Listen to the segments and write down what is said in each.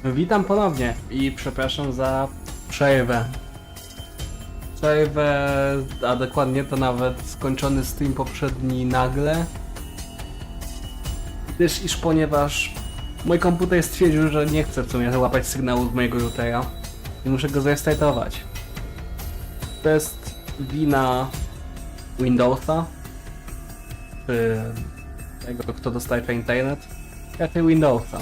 Witam ponownie i przepraszam za przerwę. A dokładnie to nawet skończony stream poprzedni nagle. Ponieważ mój komputer stwierdził, że nie chce w sumie załapać sygnału z mojego routera i muszę go zrestartować. To jest wina Windowsa, czy tego, kto dostaje internet, raczej Windowsa.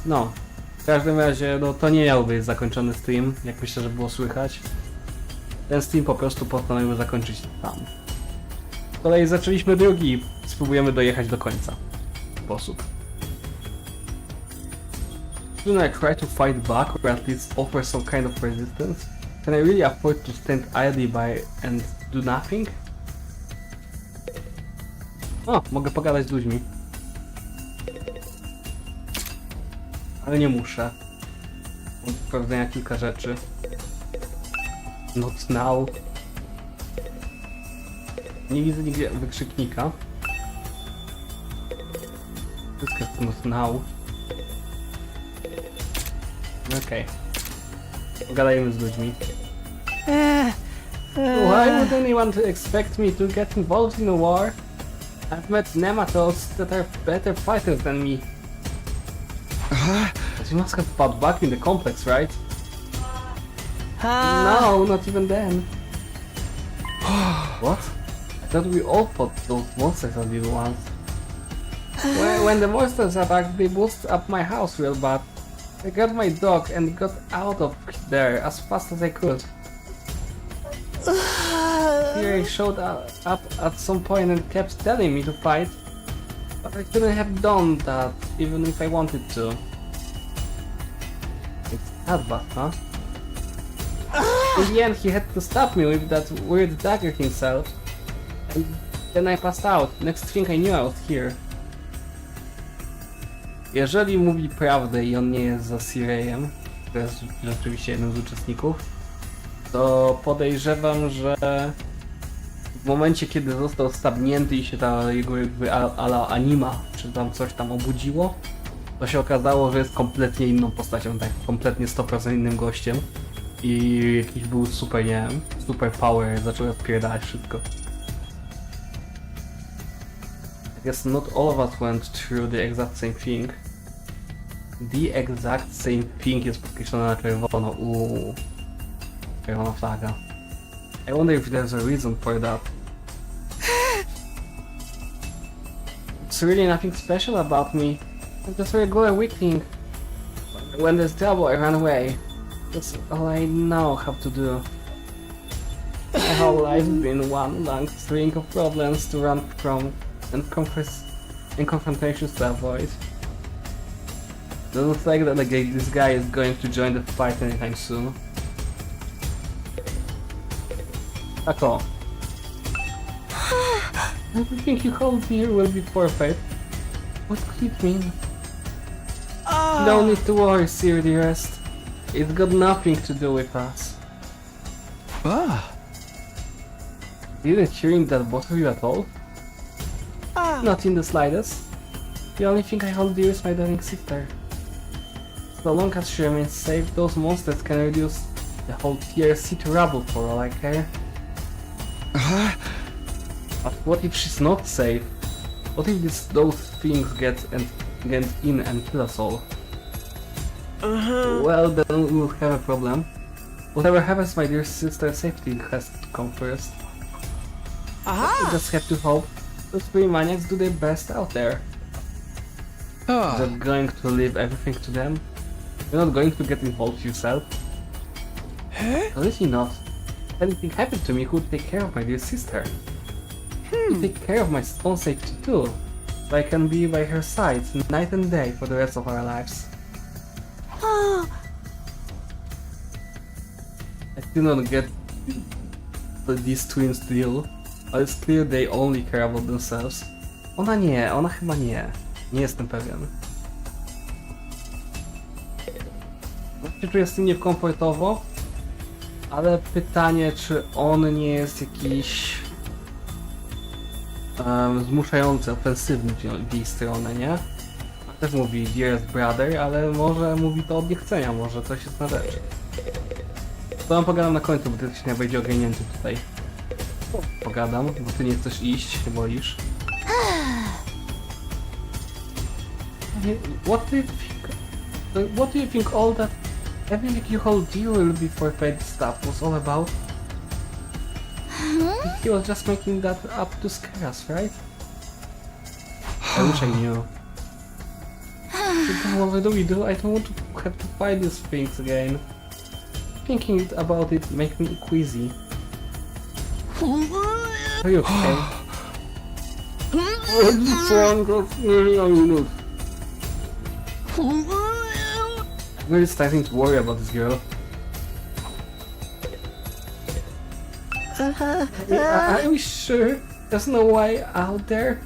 No, w każdym razie, no to nie miał być zakończony stream, jak myślę, że było słychać. Ten stream po prostu postanowiłem zakończyć tam. Z kolei zaczęliśmy drugi i spróbujemy dojechać do końca. W sposób. Shouldn't I try to fight back or at least offer some kind of resistance? Can I really afford to stand idly by and do nothing? O, mogę pogadać z ludźmi. Ale nie muszę. Mam do sprawdzenia kilka rzeczy. Not now. Nie widzę nigdzie wykrzyknika. Wszystko jest not now. Okej. Pogadajmy z ludźmi. Why would anyone expect me to get involved in a war? I've met nematodes that are better fighters than me. But you must have fought back in the complex, right? No, not even then. What? I thought we all fought those monsters are little ones. When the monsters attacked, they boosted up my house real bad. I got my dog and got out of there as fast as I could. Fury showed up at some point and kept telling me to fight, but I couldn't have done that even if I wanted to. It's that bad, huh? In the end, he had to stop me with that weird dagger himself, and then I passed out. Next thing I knew, I was here. Jeżeli mówi prawdę i on nie jest za Sirejem, to jest rzeczywiście jednym z uczestników, to podejrzewam, że w momencie, kiedy został stabnięty i się ta jego jakby ala anima, czy tam coś tam obudziło, to się okazało, że jest kompletnie inną postacią, tak kompletnie 100% innym gościem i jakiś był super, nie wiem, super power, zaczął odpierdalać wszystko. I guess not all of us went through the exact same thing. The exact same thing jest podkreślone na czerwono. Czerwona flaga. I wonder if there's a reason for that. It's really nothing special about me. I'm just a regular weakling. When there's trouble, I run away. That's all I know how to do. My whole life's been one long string of problems to run from and confrontations to avoid. Doesn't like that this guy is going to join the fight anytime soon. Tak o. Everything you hold here will be perfect. What could it mean? No need to worry, Sir dearest. It's got nothing to do with us. Didn't hearing that bother you at all? Not in the slightest. The only thing I hold dear is my darling sister. So long as she remains safe, those monsters can reduce the whole TRC to rubble for all I care. But what if she's not safe? What if those things get in and kill us all? Well, then we'll have a problem. Whatever happens, my dear sister, safety has to come first. We just have to hope those three maniacs do their best out there. Is that going to leave everything to them? You're not going to get involved yourself? Honestly not. If anything happened to me, who would take care of my dear sister? To take care of my own safety too, so I can be by her side night and day for the rest of our lives. I still don't get these twins deal, but it's clear they only care about themselves. Ona chyba nie. Nie jestem pewien. Ja czuję z tym niekomfortowo, ale pytanie, czy on nie jest jakiś zmuszający, ofensywny w jej stronę, nie? Też mówi dearest brother, ale może mówi to od niechcenia, może coś jest na rzecz. To wam pogadam na końcu, bo ty jesteś najbardziej ogarnięty tutaj. Pogadam, bo ty nie chcesz iść, się boisz. What do you think all that everything you hold dear will be forfeit stuff was all about? He was just making that up to scare us, right? I wish I knew. What do we do? I don't want to have to fight these things again. Thinking about it makes me queasy. Are you okay? I'm really starting to worry about this girl. Are we sure there's no way out there?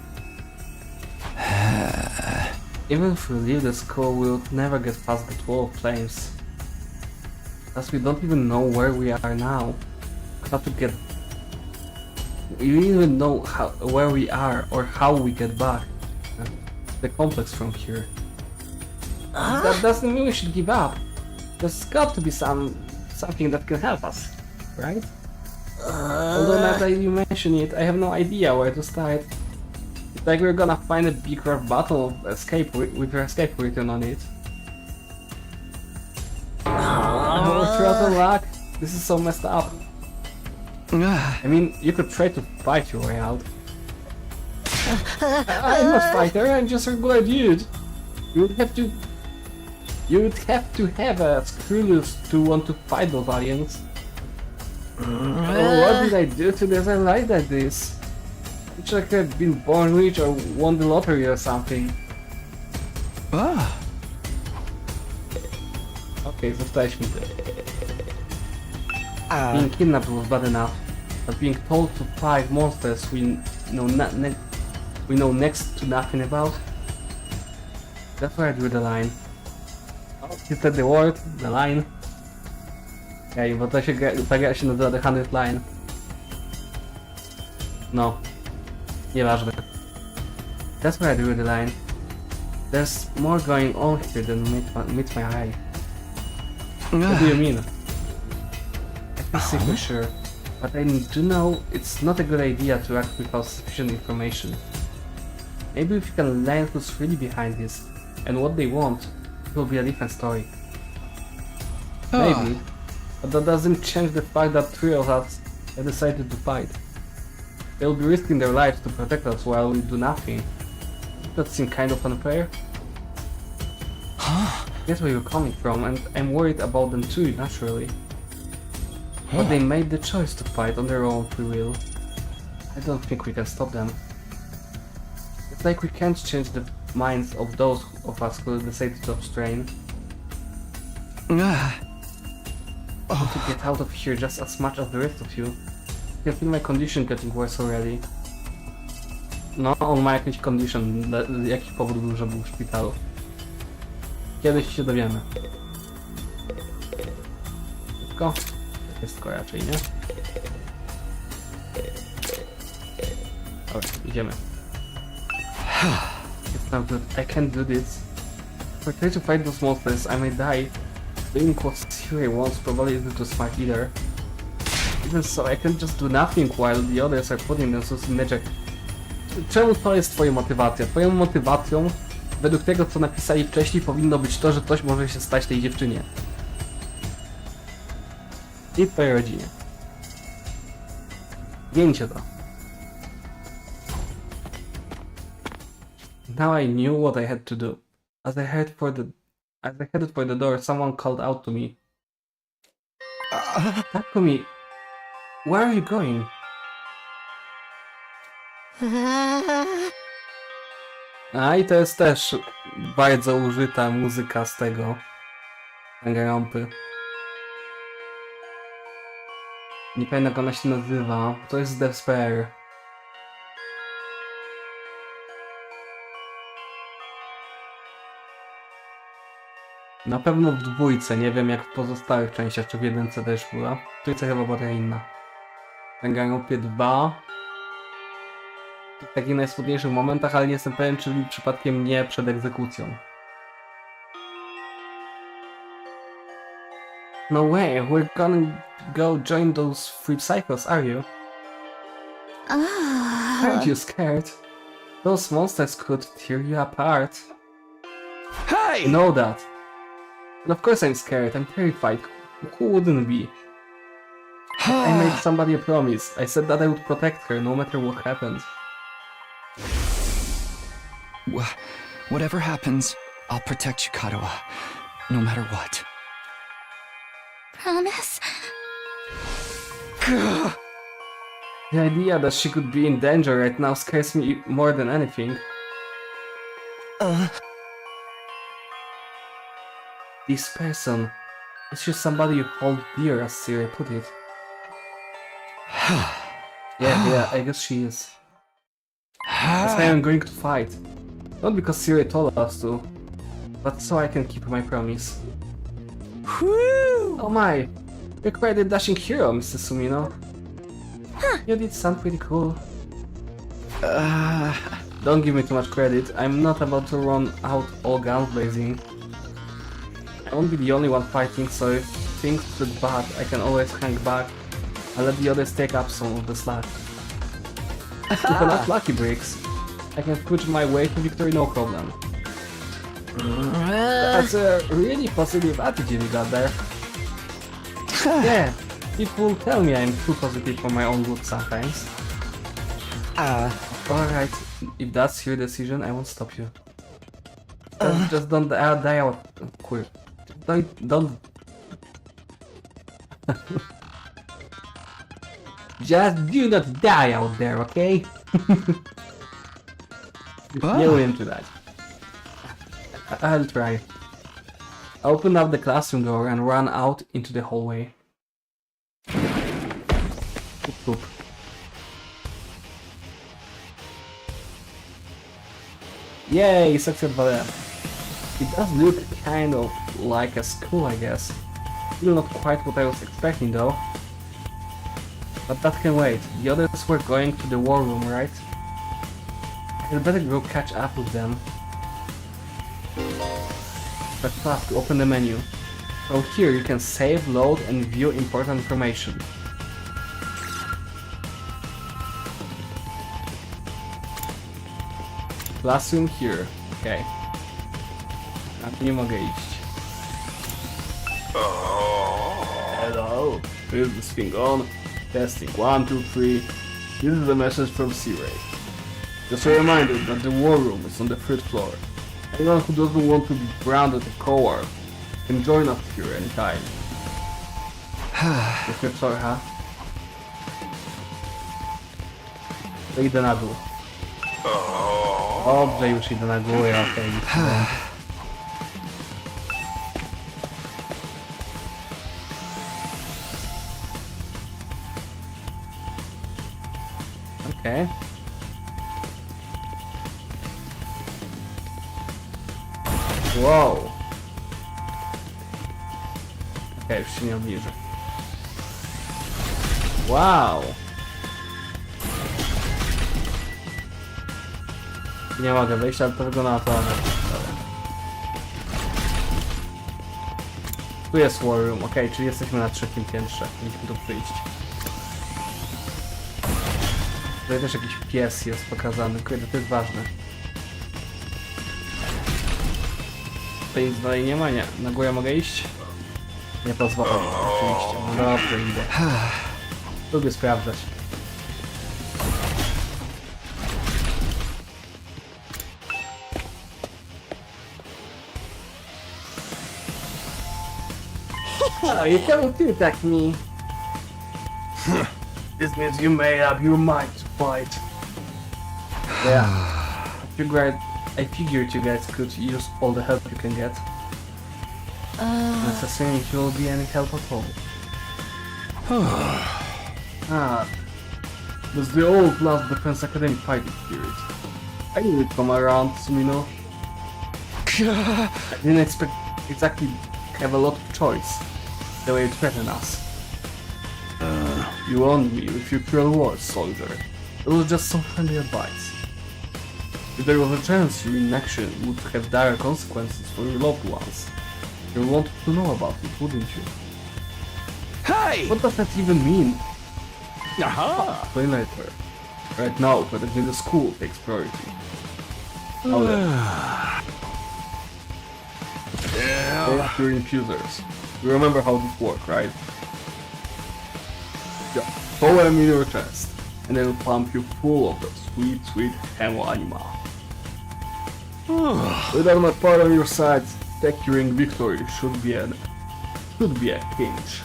Even if we leave the school, we'll never get past that wall of flames. As we don't even know where we are now. How to get... We don't even know where we are or how we get back. The complex from here. That doesn't mean we should give up. There's got to be something that can help us, right? Although now that you mention it, I have no idea where to start. It's like we're gonna find a big rough bottle of escape with your escape written on it. Oh, throughout the luck. This is so messed up. I mean, you could try to fight your way out. I'm not a fighter, I'm just a regular dude. You'd have to have a scruples to want to fight those aliens. Oh, what did I do to this? I lied like this. It's like I've been born rich or won the lottery or something. Okay, zostaliśmy tu. Being kidnapped was bad enough, but being told to fight monsters we know next to nothing about. That's where I drew the line. You said the word, the line. Okej, bo ta gra się nazywa The 100th Line. No. Nieważne. That's where I drew the line. There's more going on here than meets my eye. What do you mean? I can't say for sure, but I do know it's not a good idea to act without sufficient information. Maybe if you can learn who's really behind this, and what they want, it will be a different story. Maybe, but that doesn't change the fact that three of us have decided to fight. They'll be risking their lives to protect us while we do nothing. That seems kind of unfair. That's where you're coming from, and I'm worried about them too, naturally. But they made the choice to fight on their own free will. I don't think we can stop them. It's like we can't change the minds of those of us who decided to abstain. I want to get out of here just as much as the rest of you. I feel my condition getting worse already. No, on ma jakiś condition, jakiś powód był, że był w szpitalu. Kiedyś się dowiemy. Tylko? Wszystko raczej, nie? Dobra, idziemy. It's not good. I can't do this. If I try to fight those monsters, I may die. Doing what Siri wants probably isn't too smart either. Even so, I can't just do nothing while the others are putting themselves in danger. Czemu to jest twoja motywacja? Twoją motywacją, według tego co napisali wcześniej, powinno być to, że coś może się stać tej dziewczynie. I twojej rodzinie. Zdjęcie to. Now I knew what I had to do. As I headed for the door, someone called out to me. Takumi, where are you going? A i to jest też bardzo użyta muzyka z tego Danganronpy. Nie pamiętam jak ona się nazywa. To jest Despair. Na pewno w dwójce, nie wiem jak w pozostałych częściach, czy w jedynce też była. W trójce chyba była inna. W Danganronpie 2. W takich najsmutniejszych momentach, ale nie jestem pewien, czy przypadkiem nie przed egzekucją. No way, we're gonna go join those free psychos, are you? Aren't you scared? Those monsters could tear you apart. Hey! You know that. And of course I'm scared, I'm terrified. Who wouldn't be? I made somebody a promise. I said that I would protect her no matter what happened. Whatever happens, I'll protect you, Katawa. No matter what. Promise? The idea that she could be in danger right now scares me more than anything. This person is just somebody you hold dear, as Siri put it. Yeah, I guess she is. That's why I'm going to fight. Not because Siri told us to, but so I can keep my promise. Whew! Oh my! You're quite a dashing hero, Mr. Sumino. You did sound pretty cool. Don't give me too much credit. I'm not about to run out all guns blazing. I won't be the only one fighting, so if things look bad, I can always hang back and let the others take up some of the slack. If enough lucky breaks, I can push my way to victory no problem. That's a really positive attitude you got there. Yeah, people tell me I'm too positive for my own good sometimes. Alright, if that's your decision, I won't stop you. Just don't die out quick. Don't. Just do not die out there, okay? You're into that. I'll try. Open up the classroom door and run out into the hallway. Oop. Yay, success for that. It does look kind of like a school, I guess. Still not quite what I was expecting though. But that can wait. The others were going to the war room, right? I'd better go catch up with them. Press tab to open the menu. From here you can save, load and view important information. Classroom here. Okay. Na tu nie mogę iść. Hello. Is this thing on? Testing 1, 2, 3. This is a message from C-Ray. Just a reminder that the war room is on the 3rd floor. Anyone who doesn't want to be branded a coward can join us here anytime. Jest wieczór, ha? To idę na dół. Dobrze, już idę na górę, okej. Okej. Wow. Okej, już się nie obniżę. Wow. Nie mogę wyjść, ale to wygląda na to. Tu jest war room, okej, czyli jesteśmy na 3. piętrze. Musimy tu przyjść. Tutaj też jakiś pies jest pokazany, kurde, to jest ważne. Tutaj nic dalej nie ma, nie. Na górę mogę iść? Nie pozwolę, oczywiście. No dobrze, idę. Lubię sprawdzać. Oh, you coming to attack me? This means you made up your mind to fight. Yeah. I figured you guys could use all the help you can get. Not assuming you will be any help at all. That's the old Last Defense Academy fighting spirit. I knew it'd come around, Sumino. I didn't expect exactly have a lot of choice, the way you threaten us. You warned me with your cruel words, soldier. It was just some friendly advice. If there was a chance your inaction would have dire consequences for your loved ones, you wanted to know about it, wouldn't you? Hey! What does that even mean? Aha! Explain later. Right now, protecting the school takes priority. How then? They are your infusers. You remember how this works, right? Yeah. Throw them in your chest, and then it'll pump you full of the sweet, sweet temu anima. Without my part on your side, securing victory should be a pinch.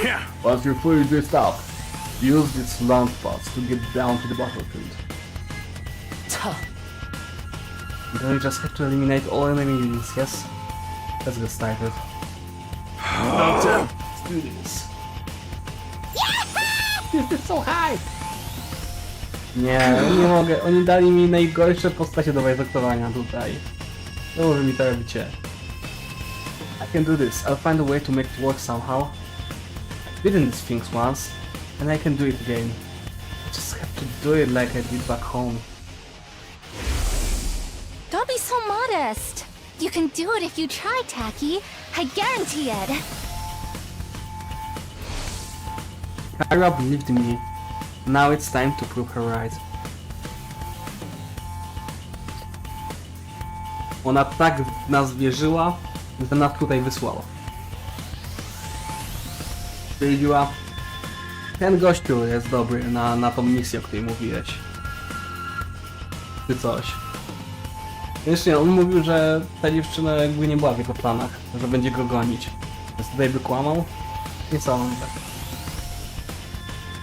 Yeah. Once you're fully dressed up, use these launch pads to get down to the battlefield. Then you just have to eliminate all enemies, yes? Let's get started. Let's do this. This is so high! Nie mogę. Oni dali mi najgorsze postacie do wajzoktowania tutaj. No może mi to robicie. I can do this. I'll find a way to make it work somehow. I did these things once, and I can do it again. I just have to do it like I did back home. Don't be so modest. You can do it if you try, Taki. I guarantee it. Kyra believed in me. Now it's time to prove her right. Ona tak w nas wierzyła, że nas tutaj wysłała. Stwierdziła, ten gościu jest dobry na tą misję, o której mówiłeś. Czy coś. Wiesz, nie, on mówił, że ta dziewczyna jakby nie była w jego planach, że będzie go gonić. Więc tutaj by kłamał. Nie sądzę.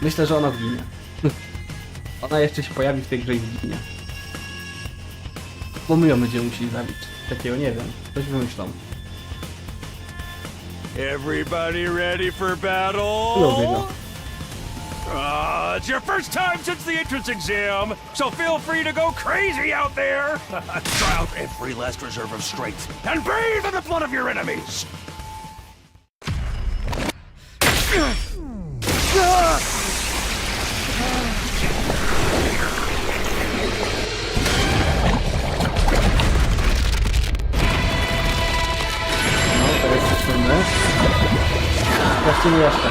Myślę, że ona zginie. Ona jeszcze się pojawi w tej grze i zginie. Bo my ją będziemy musieli zabić. Takiego nie wiem. Coś wymyślą. Everybody ready for battle? Lubię go. It's your first time since the entrance exam, so feel free to go crazy out there. Try out every last reserve of strength and bathe in the blood of your enemies. No, to jest przyszłym. Właściwie jeszcze.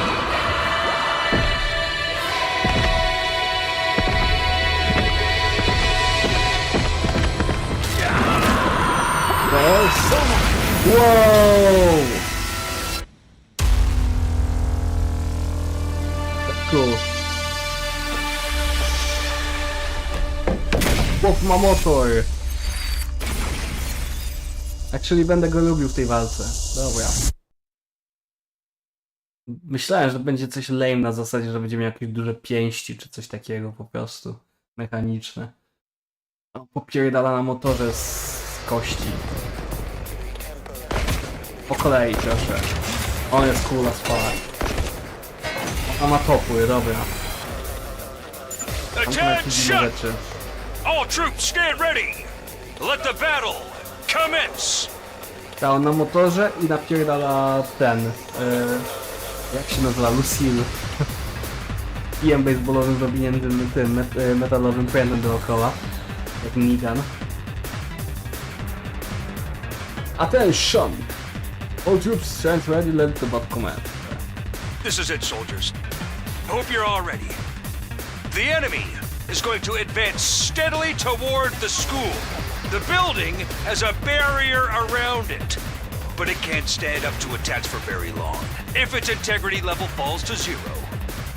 Wow! That's cool. Chłop ma motor! Actually będę go lubił w tej walce. Dobra. Myślałem, że będzie coś lame na zasadzie, że będziemy mieli jakieś duże pięści, czy coś takiego po prostu. Mechaniczne. No, popierdala na motorze z kości. Po kolei proszę. On jest cool as fuck. On ma topór, dobra. Tam są jakieś dziwne rzeczy. All troops stand ready. Let the battle commence. Ta, on na motorze i napierdala ten... jak się nazywa? Lucille. Pijem baseballowym zawiniętym tym metalowym prętem dookoła. Jak Negan. Attention! All troops stand ready, let the bot command. This is it, soldiers. Hope you're all ready. The enemy is going to advance steadily toward the school. The building has a barrier around it, but it can't stand up to attacks for very long. If its integrity level falls to 0,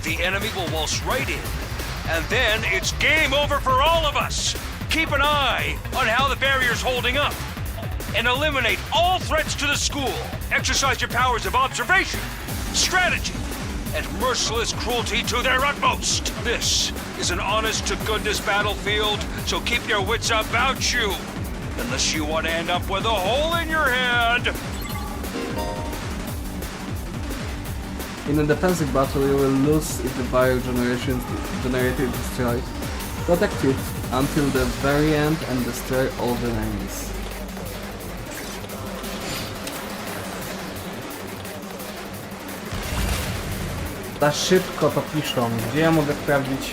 the enemy will waltz right in, and then it's game over for all of us. Keep an eye on how the barrier's holding up, and eliminate all threats to the school. Exercise your powers of observation, strategy, and merciless cruelty to their utmost. This is an honest-to-goodness battlefield, so keep your wits about you, unless you want to end up with a hole in your head. In a defensive battle, you will lose if the barrier generator is destroyed. Protect it until the very end and destroy all the enemies. Za szybko to piszą. Gdzie ja mogę sprawdzić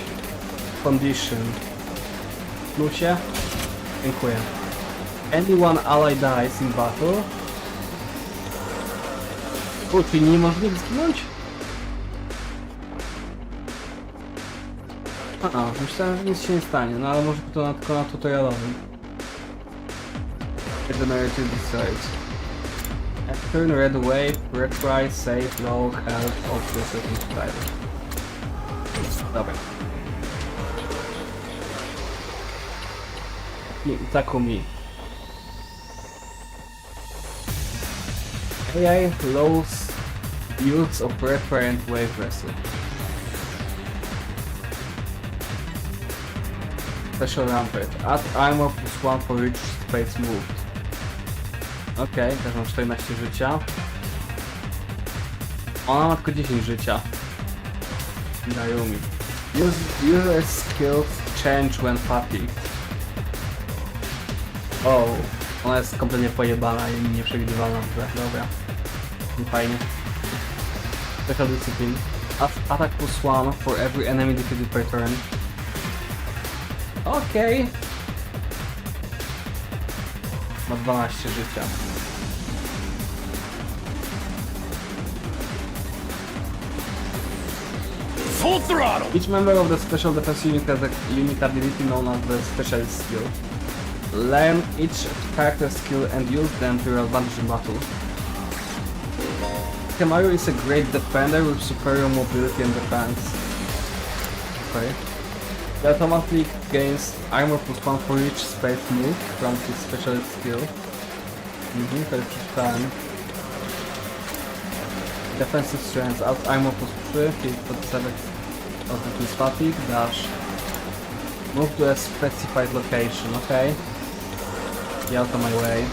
condition? W plusie? Dziękuję. Anyone ally dies in battle. O, czyli nie może nie zginąć? Myślałem, że nic się nie stanie, no ale może to tylko na tutorialowym. Generated decides. Turn red away, retry, save, low, health, of the second style. Dobra. Takumi. AI lows use of retry and wave wrestle. Special rampage. Add armor +1 for each space moved. Okej, też mam 14 życia. Ona ma tylko 10 życia. Dayumi. User skills change when fatigued. O, ona jest kompletnie pojebana i nieprzewidywalna w grze. Dobra. Fajnie. Special discipline. Attack +1 for every enemy defeated per turn. Okej. Ma 12 życia. Full throttle! Each member of the special defense unit has a unique ability known as the specialist skill. Learn each character's skill and use them to your advantage in battle. Kamaru is a great defender with superior mobility and defense. Okay. He automatically gains armor +1 for each space move from his specialist skill. To jest przeczytałem. Defensive strength, out armor +3, hit +7 of his fatigue, dash. Move to a specified location, okay. Get out of my way.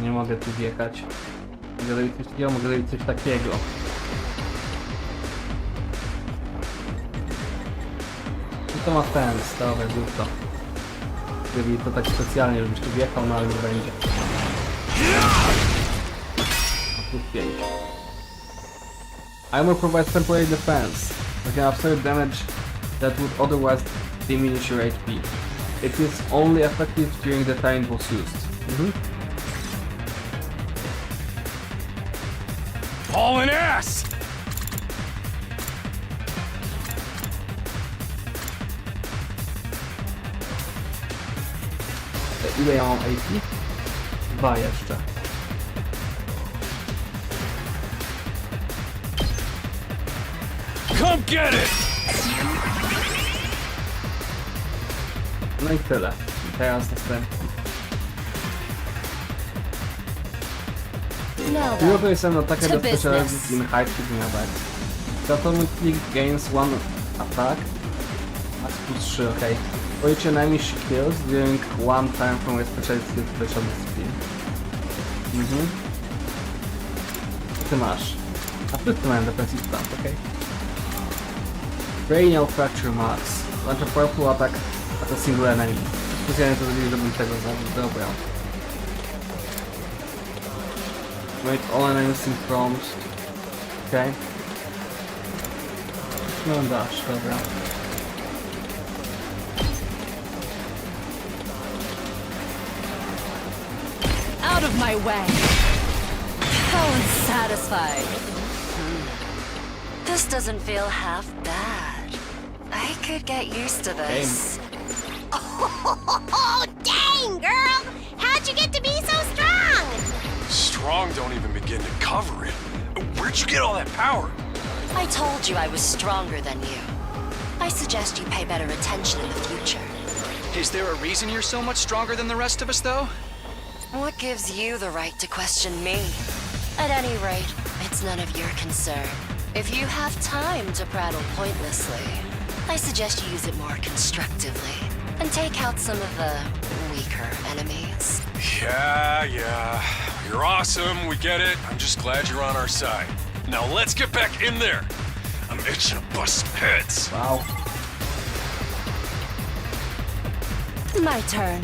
Nie mogę tu wjechać. Mogę zrobić coś takiego, mogę zrobić coś takiego. I to ma sens, dobra, zrób to. Zrobili to tak specjalnie, żebyś tu wjechał, no ale nie będzie. Plus 5. Armor provides temporary defense. You can absorb damage that would otherwise diminish your HP. It is only effective during the time it was used. Hauling ass! Ile ja mam AP? 2 jeszcze. Come get it! No i tyle. I teraz następny. Now Pilot then, is an attacker to that specializes business. in high shooting attacks. It automatically gains 1 attack. That's +3, okay. For each enemy she kills during 1 time from a specialist skill special discipline. Co ty masz? A wszyscy mają defensive stance, okej. Cranial Fracture Max. Launch a powerful attack at a single enemy. Specjalnie to zrobili, żebym tego zabił. Dobra. Wait, all enemies in front. Okej. No dash, dobra. Out of my way! How unsatisfied! This doesn't feel half bad. I could get used to this. Oh, dang, girl! How'd you get to be so strong? Strong don't even begin to cover it. Where'd you get all that power? I told you I was stronger than you. I suggest you pay better attention in the future. Is there a reason you're so much stronger than the rest of us, though? What gives you the right to question me? At any rate, it's none of your concern. If you have time to prattle pointlessly, I suggest you use it more constructively and take out some of the weaker enemies. Yeah. You're awesome, we get it. I'm just glad you're on our side. Now let's get back in there. I'm itching to bust some heads. Wow. My turn.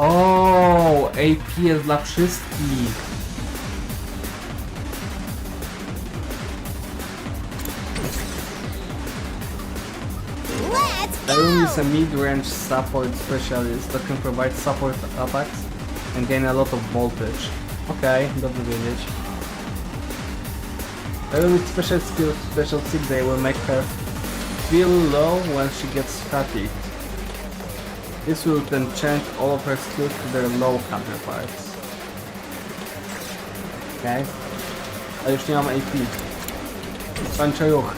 O, AP jest dla wszystkich. Eun is a mid-range support specialist that can provide support attacks and gain a lot of voltage. Okej, dobrze wiedzieć. Eun with special skills, special sick day will make her feel low when she gets fatigued. This will then change all of her skills to their low counterparts. Okej. A już nie mam AP. Kończę ruch.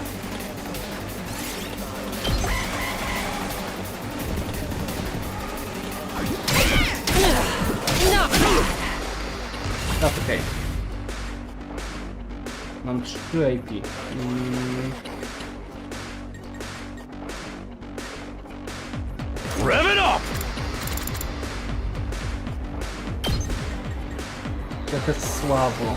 That's okay. Mam 3 AP. Rev it up! Trochę słabo.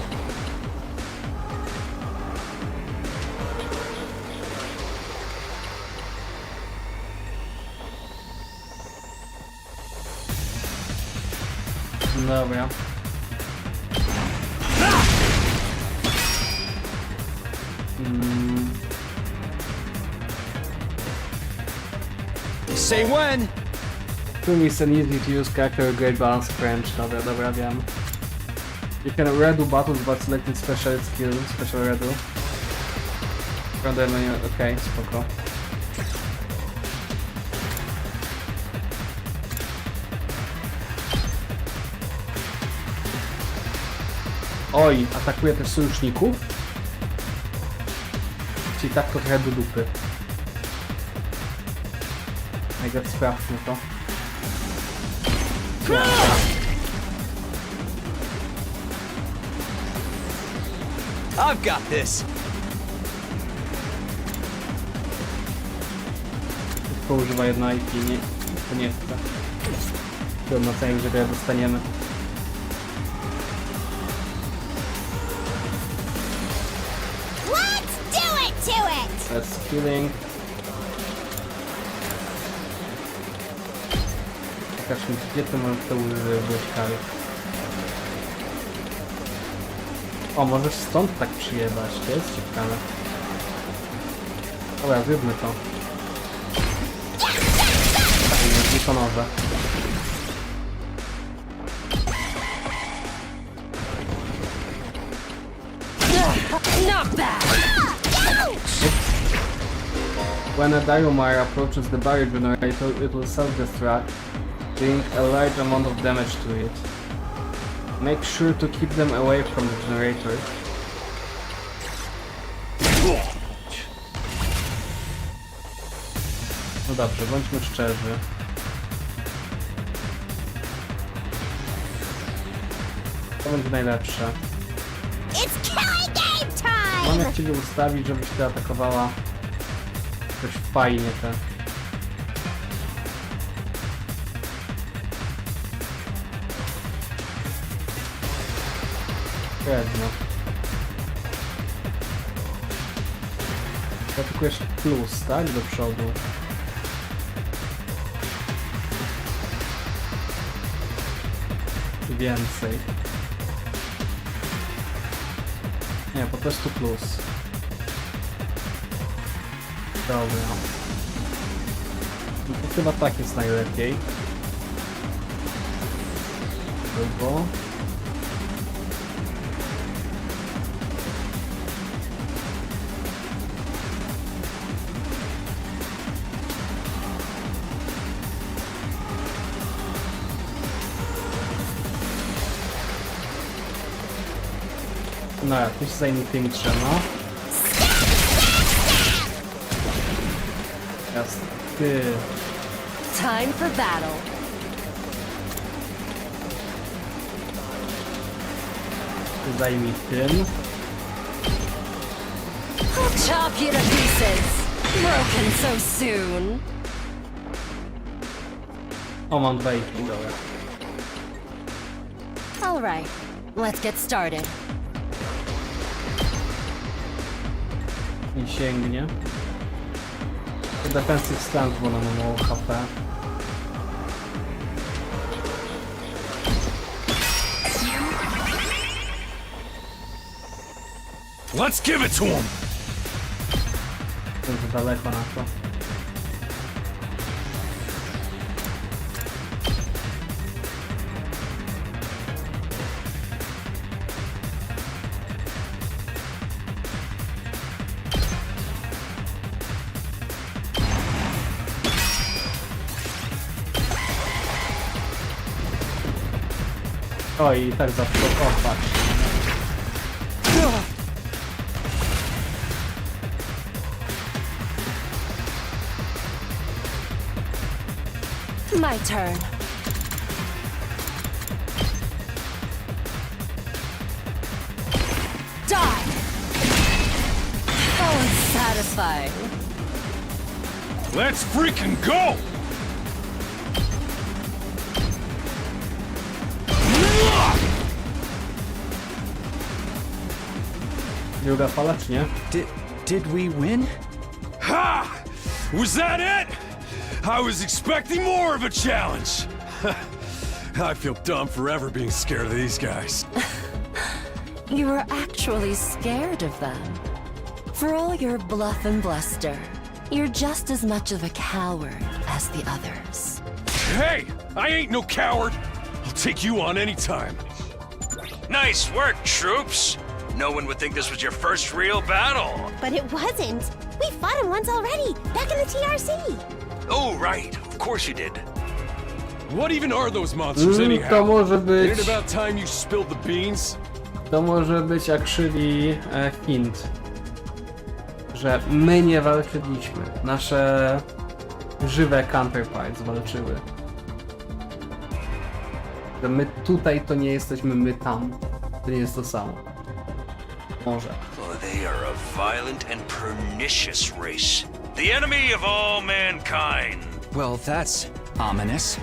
Dobra. Say when! Toon is an easy to use character with great balance of range. Dobra, wiem. You can redo battles by selecting special skill, special redo. From the menu, okej, spoko. Oj, atakuje też sojuszników? Czyli tak to trochę do dupy. Najpierw sprawdźmy to. I've got this! Tylko używa jedno IP, nie, to nie chce. Trudno, co jak grze dostaniemy. That's killing. Pokaż mi, gdzie to możesz to używać kary. O, możesz stąd tak przyjebać, to jest ciekawe. Dobra, zróbmy to. Tak, nie to nowe. Not bad. When a Diomire approaches the barrier generator, it will self-destruct, doing a large amount of damage to it. Make sure to keep them away from the generator. No dobrze, bądźmy szczerzy. To będzie najlepsze. Mam jak Ciebie ustawić, żebyś Ty atakowała dość fajnie te. Średnio. Atakujesz plus, tak? Do przodu. Więcej. Nie, po prostu plus. Dobra. No to chyba tak jest najlepiej. Albo... No, jakoś zajmie tymi trzema. Jasne. Ty. Time for battle. Ty zajmij tym. I'll chop you to pieces. Broken so soon. O, mam 2 IP, dobra. All right, let's get started. Nie sięgnie. To defensive stance, bo ona ma mało HP. Let's give it to him! To jest daleko na to. Oj, i tak zawsze. O, patrz. My turn. Die! Oh, it's satisfying. Let's freaking go! Druga fala, czy nie? Did we win? Ha! Was that it? I was expecting more of a challenge. I feel dumb forever being scared of these guys. You were actually scared of them. For all your bluff and bluster, you're just as much of a coward as the others. Hey, I ain't no coward. I'll take you on anytime. Nice work, troops. No one would think this was your first real battle. But it wasn't. We fought him once already, back in the TRC. Oh, right. Of course you did. What even are those monsters anyhow? To może Ain't być... it about time you spilled the beans? To może być actually hint. Że my nie walczyliśmy. Nasze żywe counterparts walczyły. Że my tutaj to nie jesteśmy, my tam. To nie jest to samo. Może. Oh, they are a violent and pernicious race. The enemy of all mankind. Well, that's ominous.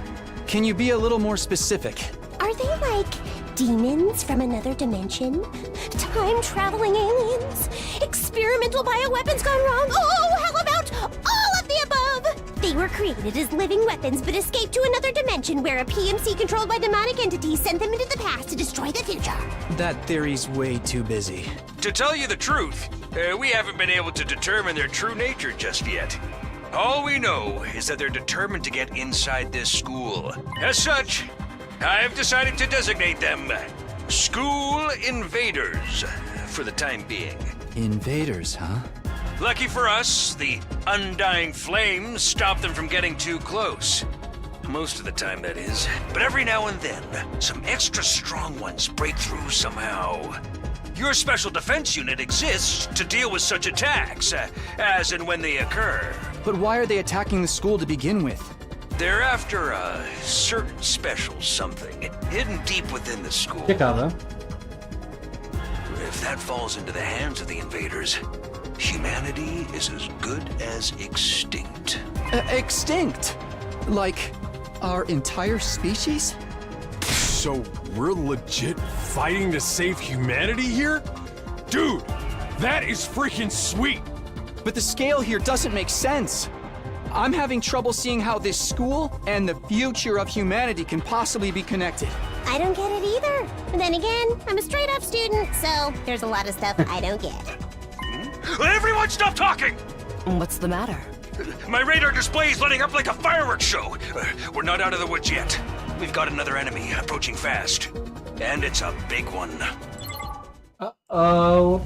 Can you be a little more specific? Are they like demons from another dimension? Time-traveling aliens? Experimental bioweapons gone wrong? Oh, how about all of the above? They were created as living weapons but escaped to another dimension where a PMC controlled by demonic entities sent them into the past to destroy the future. That theory's way too busy. To tell you the truth, we haven't been able to determine their true nature just yet. All we know is that they're determined to get inside this school. As such, I've decided to designate them School Invaders for the time being. Invaders, huh? Lucky for us, the undying flames stop them from getting too close. Most of the time, that is. But every now and then, some extra strong ones break through somehow. Your special defense unit exists to deal with such attacks, as and when they occur. But why are they attacking the school to begin with? They're after a certain special something hidden deep within the school. Ciekawe. If that falls into the hands of the invaders, humanity is as good as extinct. Extinct? Like our entire species? So we're legit fighting to save humanity here? Dude, that is freaking sweet! But the scale here doesn't make sense. I'm having trouble seeing how this school and the future of humanity can possibly be connected. I don't get it either. And then again, I'm a straight-up student, so there's a lot of stuff I don't get. Everyone stop talking! What's the matter? My radar display is lighting up like a fireworks show. We're not out of the woods yet. We've got another enemy approaching fast. And it's a big one. Uh-oh.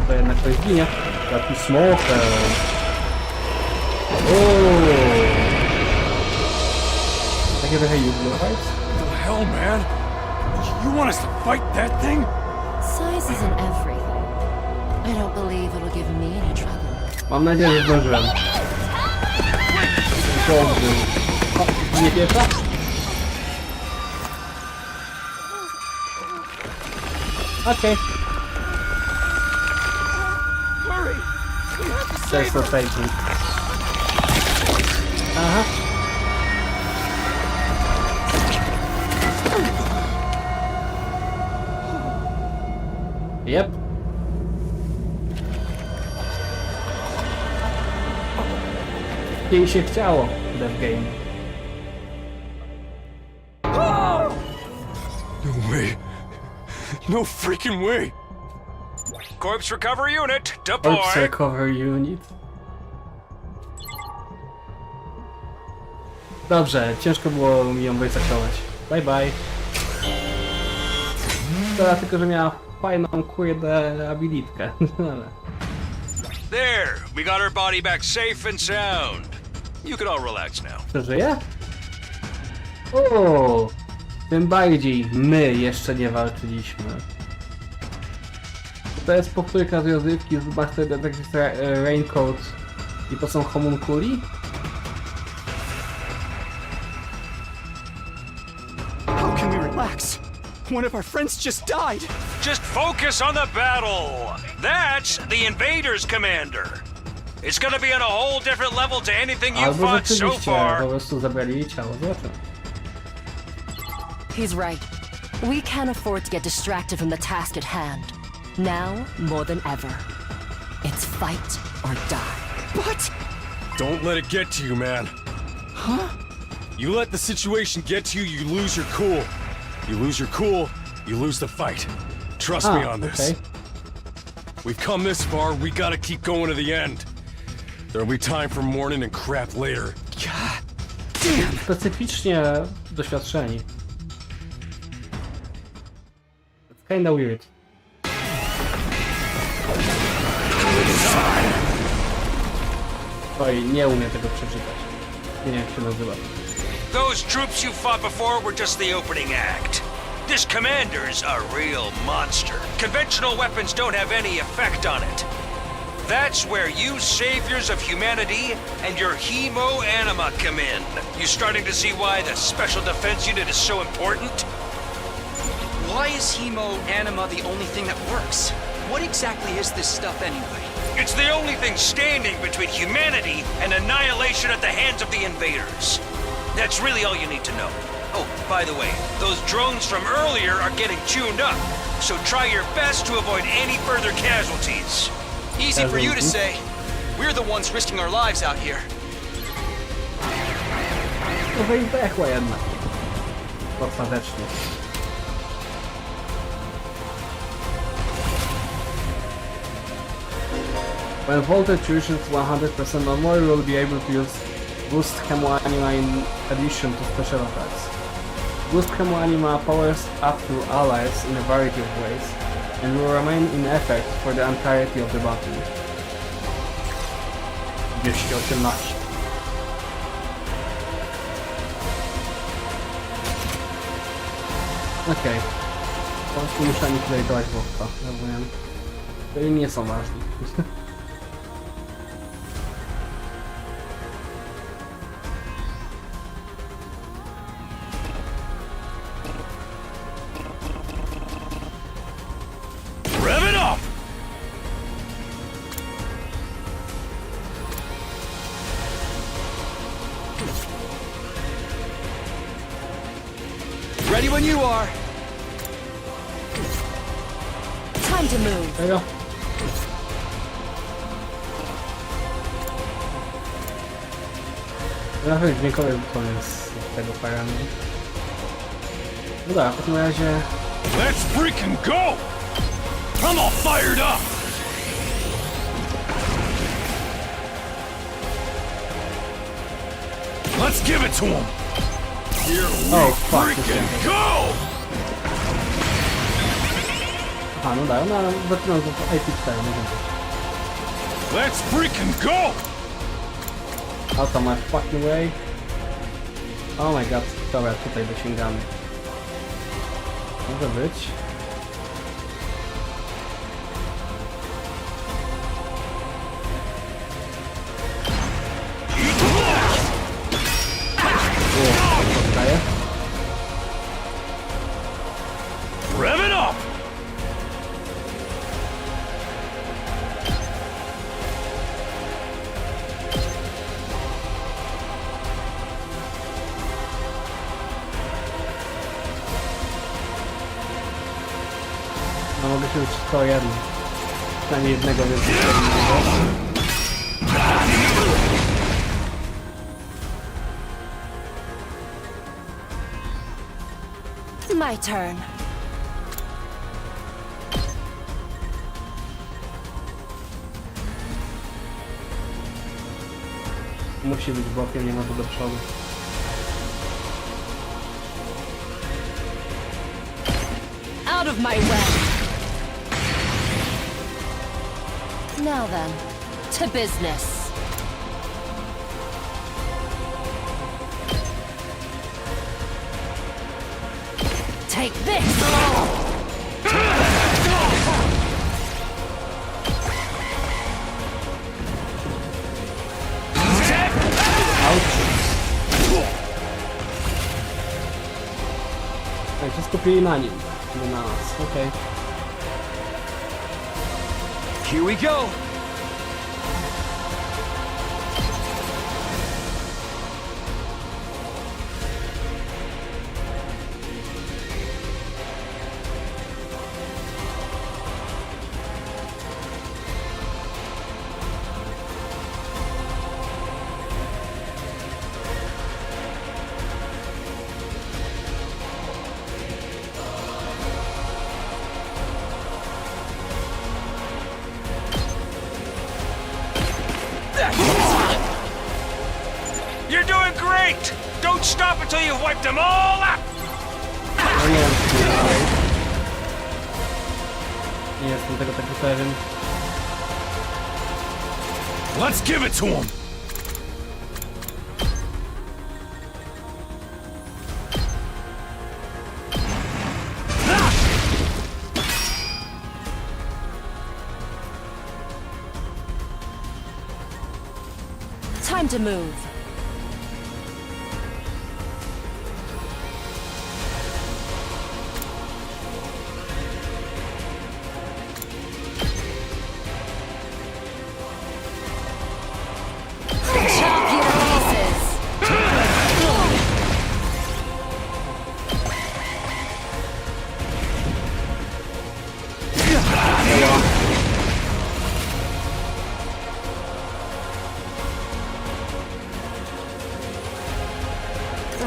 No to jednak ktoś ginie. Taki smoker. Takie trochę jublo, right? What the hell, man? You want us to fight that thing? Size isn't everything. I don't believe it'll give me any trouble. Mam nadzieję, że zdążyłem. Dobrze. O, nie pierwsza? Okej. There's no taking. Aha. Yep. Jej się chciało, dev game. No way. No freaking way. Corpse recovery unit, Corpse deploy. Recovery Unit. Dobrze, ciężko było mi ją wysakrować. Bye bye. Szkoda tylko, że miała fajną kurde abilitkę. Ale... There, we got her body back safe and sound. You can all relax now. Przeżyje? O, tym bardziej my jeszcze nie walczyliśmy. To jest powtórka z rozrywki z Master Detective RAINCODE i to są homunculi? How can we relax? One of our friends just died. Just focus on the battle. That's the invaders, Commander. It's gonna be on a whole different level to anything you Albo fought so rzeczywiście far. po prostu zabrali jej ciało. Zobaczymy. He's right. We can't afford to get distracted from the task at hand. Now, more than ever. It's fight or die. But Don't let it get to you, man. Huh? You let the situation get to you, you lose your cool. You lose your cool, you lose the fight. Trust me on this. Okay. We've come this far, we gotta keep going to the end. There'll be time for mourning and crap later. God damn. Specyficznie doświadczeni. It's kinda weird. Oj, nie umiem tego przeczytać. Nie wiem jak się nazywa. Those troops you fought before were just the opening act. This commander's a real monster. Conventional weapons don't have any effect on it. That's where you saviors of humanity and your hemo-anima come in. You starting to see why the Special Defense Unit is so important? Why is hemo-anima the only thing that works? What exactly is this stuff anyway? It's the only thing standing between humanity and annihilation at the hands of the invaders. That's really all you need to know. Oh, by the way, those drones from earlier are getting tuned up, so try your best to avoid any further casualties. Easy for you to say. We're the ones risking our lives out here. No i pechła jednak. Ostatecznie. When voltage reaches 100% or more, you will be able to use Boost Hemo Anima in addition to special attacks. Boost Hemo Anima powers up to allies in a variety of ways, and will remain in effect for the entirety of the battle. 218. Okej. Po prostu muszę mi tutaj dawać wokta, rozumiem. Czyli nie są ważni. Rev it up! Ready when you are. Time to move. Tego? Grafik dźwiękowy koniec tego parami. No dobra, w takim razie... Let's freaking go! I'm all fired up! Let's give it to him! Here we Oh, fuck, freaking this go! Aha, no dobra, no zaczynam z ep2, nie wiem. Let's freaking go! Out of my fucking way. Oh my god, dobra, tutaj dosięgamy. Może być. Oddaję. Rev it up! No mogę się już 101. Przynajmniej jednego więcej. My turn. Musi być bokiem, nie ma to do przodu. Out of my way! Now then, to business. Take this! Tak, się skupili na nim, nie na nas, okej. Here we go. You're doing great! Don't stop until you've wiped them all out! No nie wiem, czy nie dalej. Nie jestem tego taki pewien. Let's give it to him! Time to move. Chop you to pieces.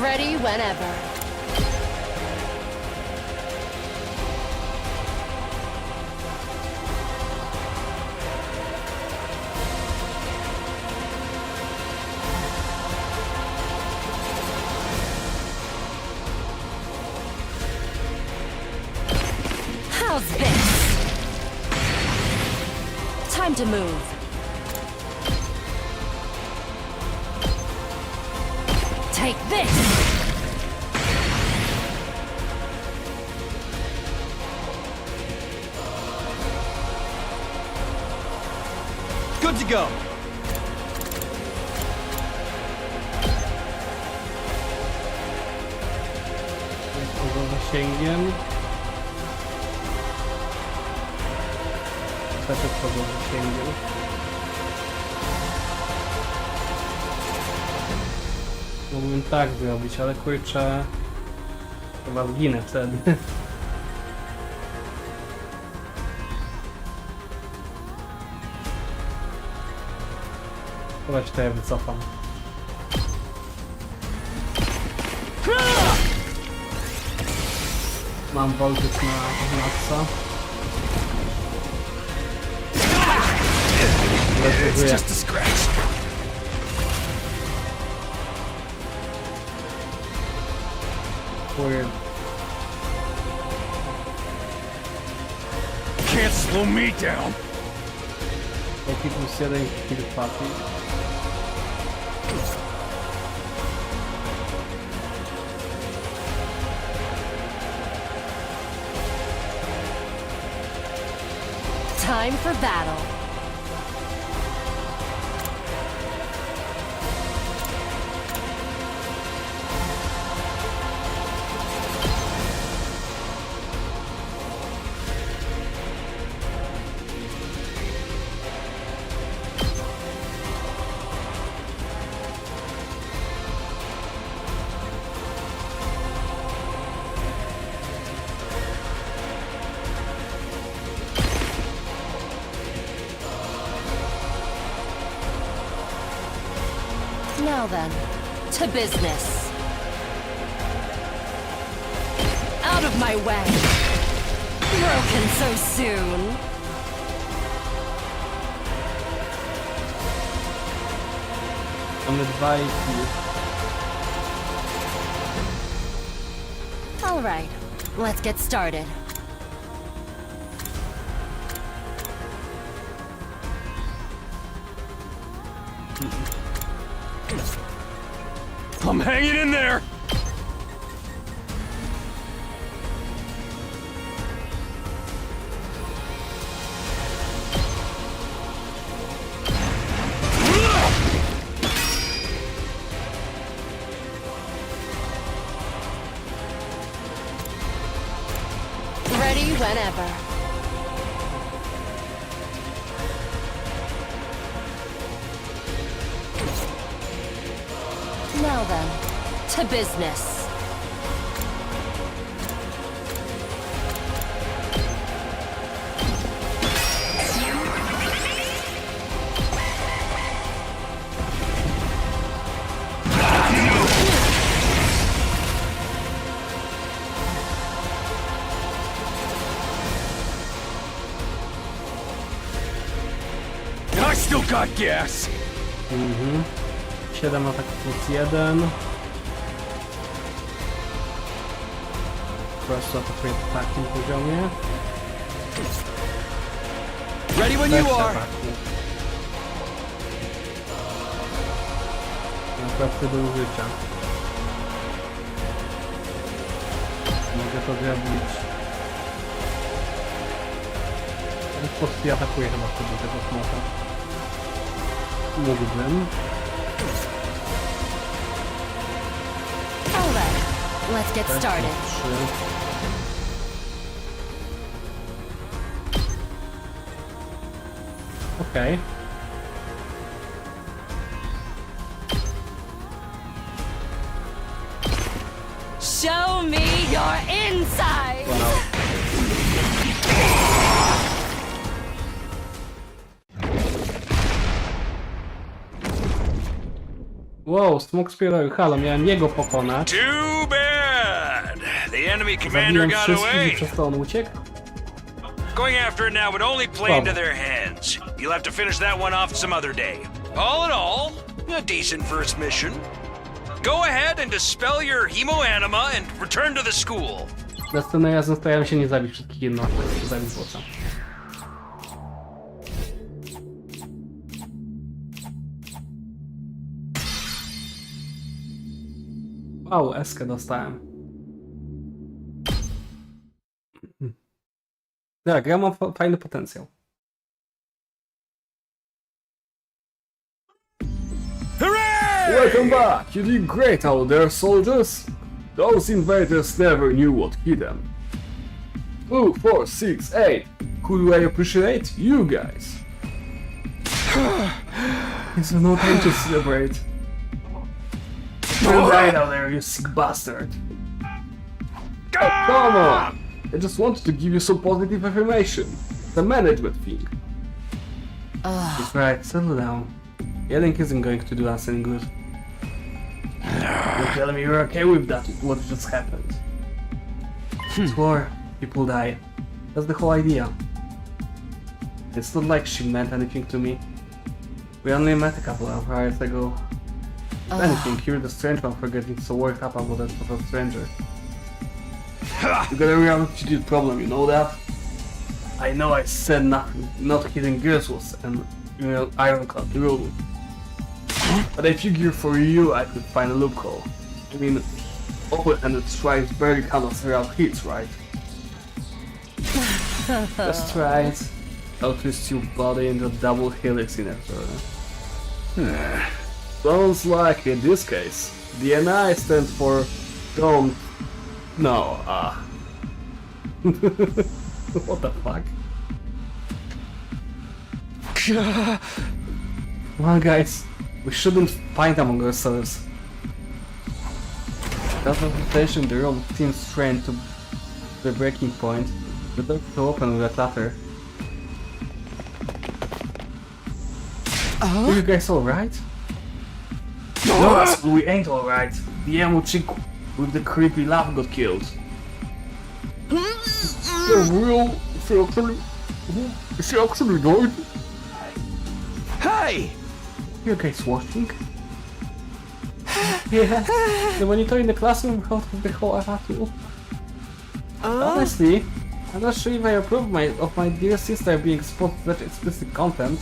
Ready whenever. How's this? Time to move. Take this! Good to go. Poza zasięgiem. Też jest poza zasięgiem. Mógłbym tak zrobić, ale kurczę... Chyba zginę wtedy. Chyba się tutaj wycofam. Mam voltage na maksa. It's just a scratch. Weird. Can't slow me down. Jaki plus jeden kill trafi. Time for battle. Now then, to business. Out of my way. Broken so soon. Mamy 2 IQ. All right, let's get started. I'm hanging in there! Ready whenever. Now then, to business. I still got gas! 7 ataków plus 1. Po prostu atakuje w takim poziomie. Ready when you are. Naprawdę do użycia. Mogę to zrobić. Po prostu atakuję chyba wtedy tego smoka. Mógłbym. All right, let's get started. 3. Okej. Show me your inside! Wow, smok spierały. Halo, miałem jego pokonać. Too bad! The enemy commander Zabiłem got wszystkich i away. przez to on uciekł? Going after it now would only play into their hands. You'll have to finish that one off some other day. All in all, a decent first mission. Go ahead and dispel your hemoanima and return to the school. Następnym razem staram się nie zabić wszystkich jednostek, zabić bossa. Wow, eskę dostałem. Tak, ja mam fajny potencjał. Hooray! Welcome back! You did great out there, soldiers! Those invaders never knew what hit them. 2, 4, 6, 8. Who do I appreciate? You guys! It's no time to celebrate. You're right out there, you sick bastard! Oh, come on! I just wanted to give you some positive information. It's a management thing. That's right, settle down. Yelling isn't going to do us any good. You're telling me you're okay with that, what just happened. It's war, people die. That's the whole idea. It's not like she meant anything to me. We only met a couple of hours ago. If anything, you're the strange one for getting so worked up about that total stranger. You got a reality problem, you know that? I know I said nothing, not hitting girls was an ironclad rule. But I figure for you I could find a loophole. I mean, open-handed strikes barely count as real hits, right? Just try it. I'll twist your body into a double helix in after. Sounds like, in this case, the NI stands for don't... No, what the fuck? Come on, guys. We shouldn't fight among ourselves. That reputation the real team's strength to the breaking point. The door to open with a clatter. Are you guys alright? No, we ain't alright. The emo chick with the creepy laugh got killed. She actually died? Hey! You guys watching? Yeah, the monitor in the classroom helped with the whole errata. Honestly, I'm not sure if I approve of my dear sister being exposed to such explicit content.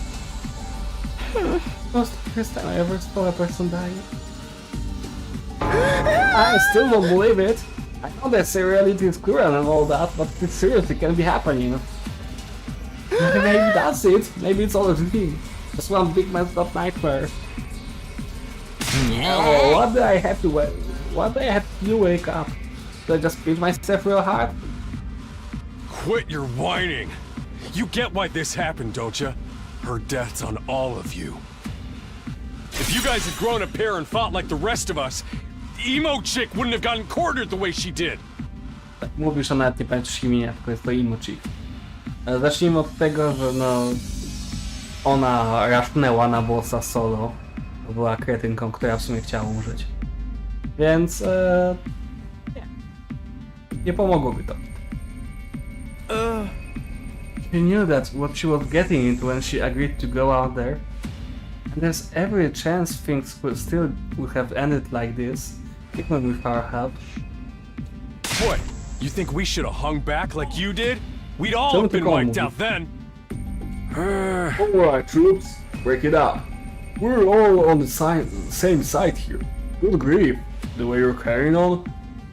It was the first time I ever saw a person dying. I still don't believe it. I know that seriality is cruel and all that, but it seriously can be happening. Maybe that's it. Maybe it's all a dream. Just one big messed up nightmare. Oh, what did I have to wake up? Did I just pinch myself real hard? Quit your whining. You get why this happened, don't you? Her death's on all of you. If you guys had grown a pair and fought like the rest of us, emo chick wouldn't have gotten cornered the way she did. Tak mówisz, że nawet nie pamiętasz imienia, tylko jest to Imochi. Zacznijmy od tego, że no... Ona rasznęła na bossa solo. To była kretynką, która w sumie chciała umrzeć. Więc... nie pomogłoby to. She knew that what she was getting into when she agreed to go out there. And there's every chance things would have ended like this, even with our help. What? You think we should have hung back like you did? We'd all have been wiped out then. Alright, troops, break it up. We're all on the same side here. Good grief, the way you're carrying on,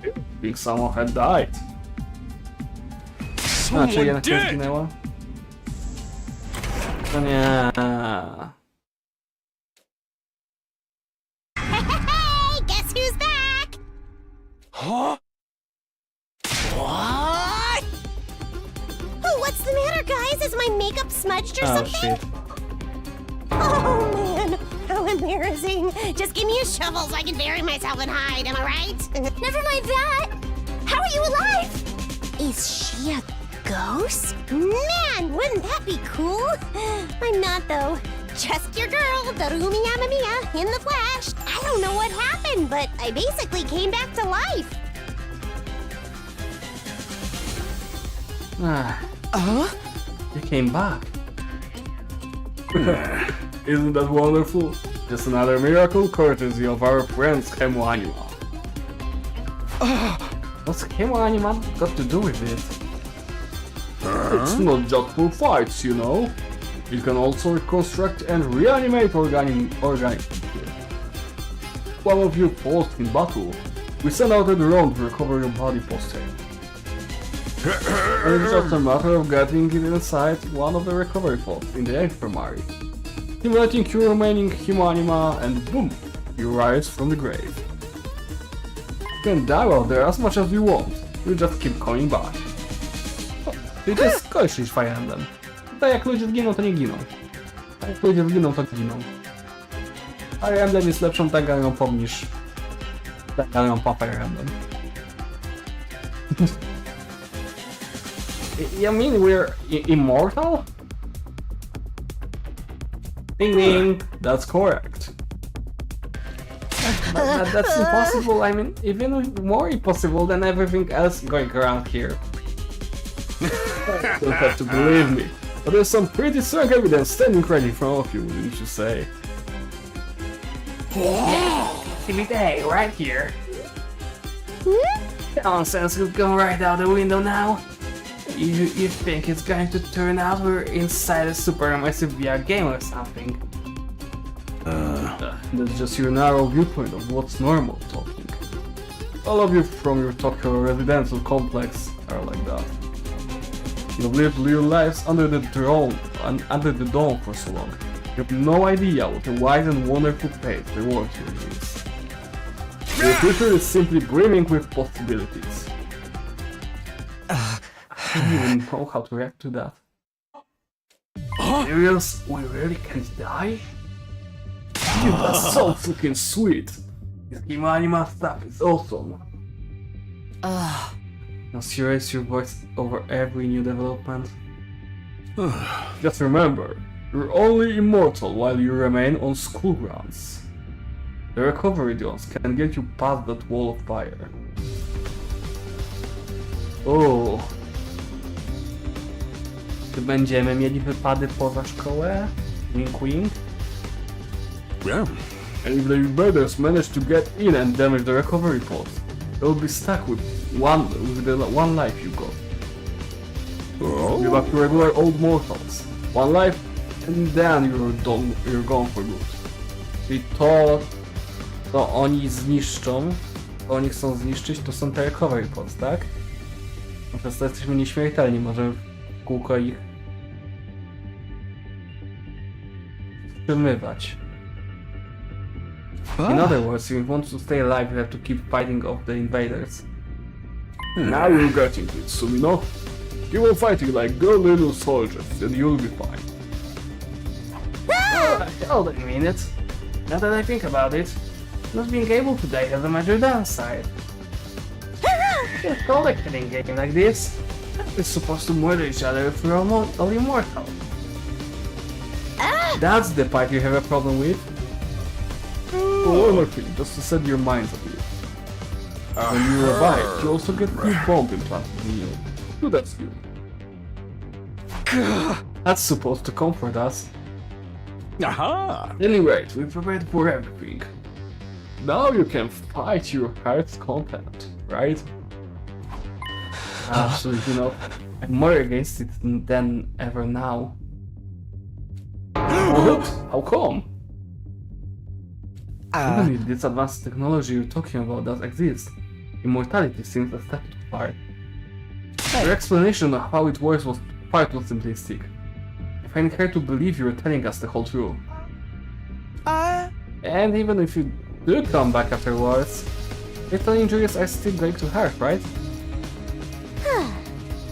I think someone had died. Czy jednak nie zginęła? No nie. Hey, guess who's back? Huh? What? Oh, what's the matter, guys? Is my makeup smudged or Oh something? shit. Oh man, how embarrassing. Just give me a shovel so I can bury myself and hide, am I right? Never mind that. How are you alive? Is she a ghost? Man, wouldn't that be cool? I'm not though. Just your girl, Darumi Yamamiya, in the flesh. I don't know what happened, but I basically came back to life. You came back. Isn't that wonderful? Just another miracle courtesy of our friends Kemo Anima. What's Kemo Anima got to do with it? It's not just for fights, you know. It can also reconstruct and reanimate organisms. One of you falls in battle. We send out a drone to recover your body post-haste. It's just a matter of getting it inside one of the recovery pods in the infirmary. Stimulating your remaining humanima and boom, you rise from the grave. You can dive out there as much as you want, you just keep coming back. Ty to jest skończyć Fire Emblem. Tutaj jak ludzie zginą, to nie giną. A jak ludzie zginą, to giną. Fire Emblem jest lepszą Danganronpą niż Danganronpa Fire Emblem. You mean we're immortal? Ding ding, that's correct. But that's impossible, I mean, even more impossible than everything else going around here. You don't have to believe me, but there's some pretty strong evidence standing right in front of you, wouldn't you say? Yeah, day right here. Nonsense will go right out the window now. You think it's going to turn out we're inside a supermassive VR game or something? That's just your narrow viewpoint of what's normal talking. All of you from your Tokyo residential complex are like that. You've lived your lives under the dome for so long. You have no idea what a wide and wonderful pace the world here is. Your future is simply brimming with possibilities. I don't even know how to react to that. Serious? We really can't die? Dude, that's so freaking sweet. This Anima stuff is awesome. Now raise your voice over every new development. Just remember, you're only immortal while you remain on school grounds. The recovery drones can get you past that wall of fire. Oh. Czy będziemy mieli wypady poza szkołę? Wink wink? Yeah, And if the invaders manage to get in and damage the recovery pods, they'll be stuck with the one life you got. Give up to regular old mortals. One life, and then you're gone for good. Czyli to oni zniszczą, to oni chcą zniszczyć, to są te recovery pods, tak? No przez to jesteśmy nieśmiertelni, możemy w kółko ich wstrzymywać. In other words, if you want to stay alive, you have to keep fighting off the invaders. Now you're getting it, Sumino. Keep on fighting like good little soldiers, and you'll be fine. Hold on a minute. Now that I think about it, not being able to die has a major downside. It's called a killing game like this. We're supposed to murder each other if we're all immortal. That's the part you have a problem with? One more thing, just to set your minds at ease. When you revive, you also get new bomb implanted in you. So that's good. That's supposed to comfort us. Aha! Anyway, we prepared for everything. Now you can fight your heart's content, right? Absolutely not. I'm more against it than ever now. What? How come? Even if this advanced technology you're talking about does exist, immortality seems a step too far. Your explanation of how it works was far too simplistic. I find it hard to believe you're telling us the whole truth. And even if you do come back afterwards, little injuries are still going to hurt, right?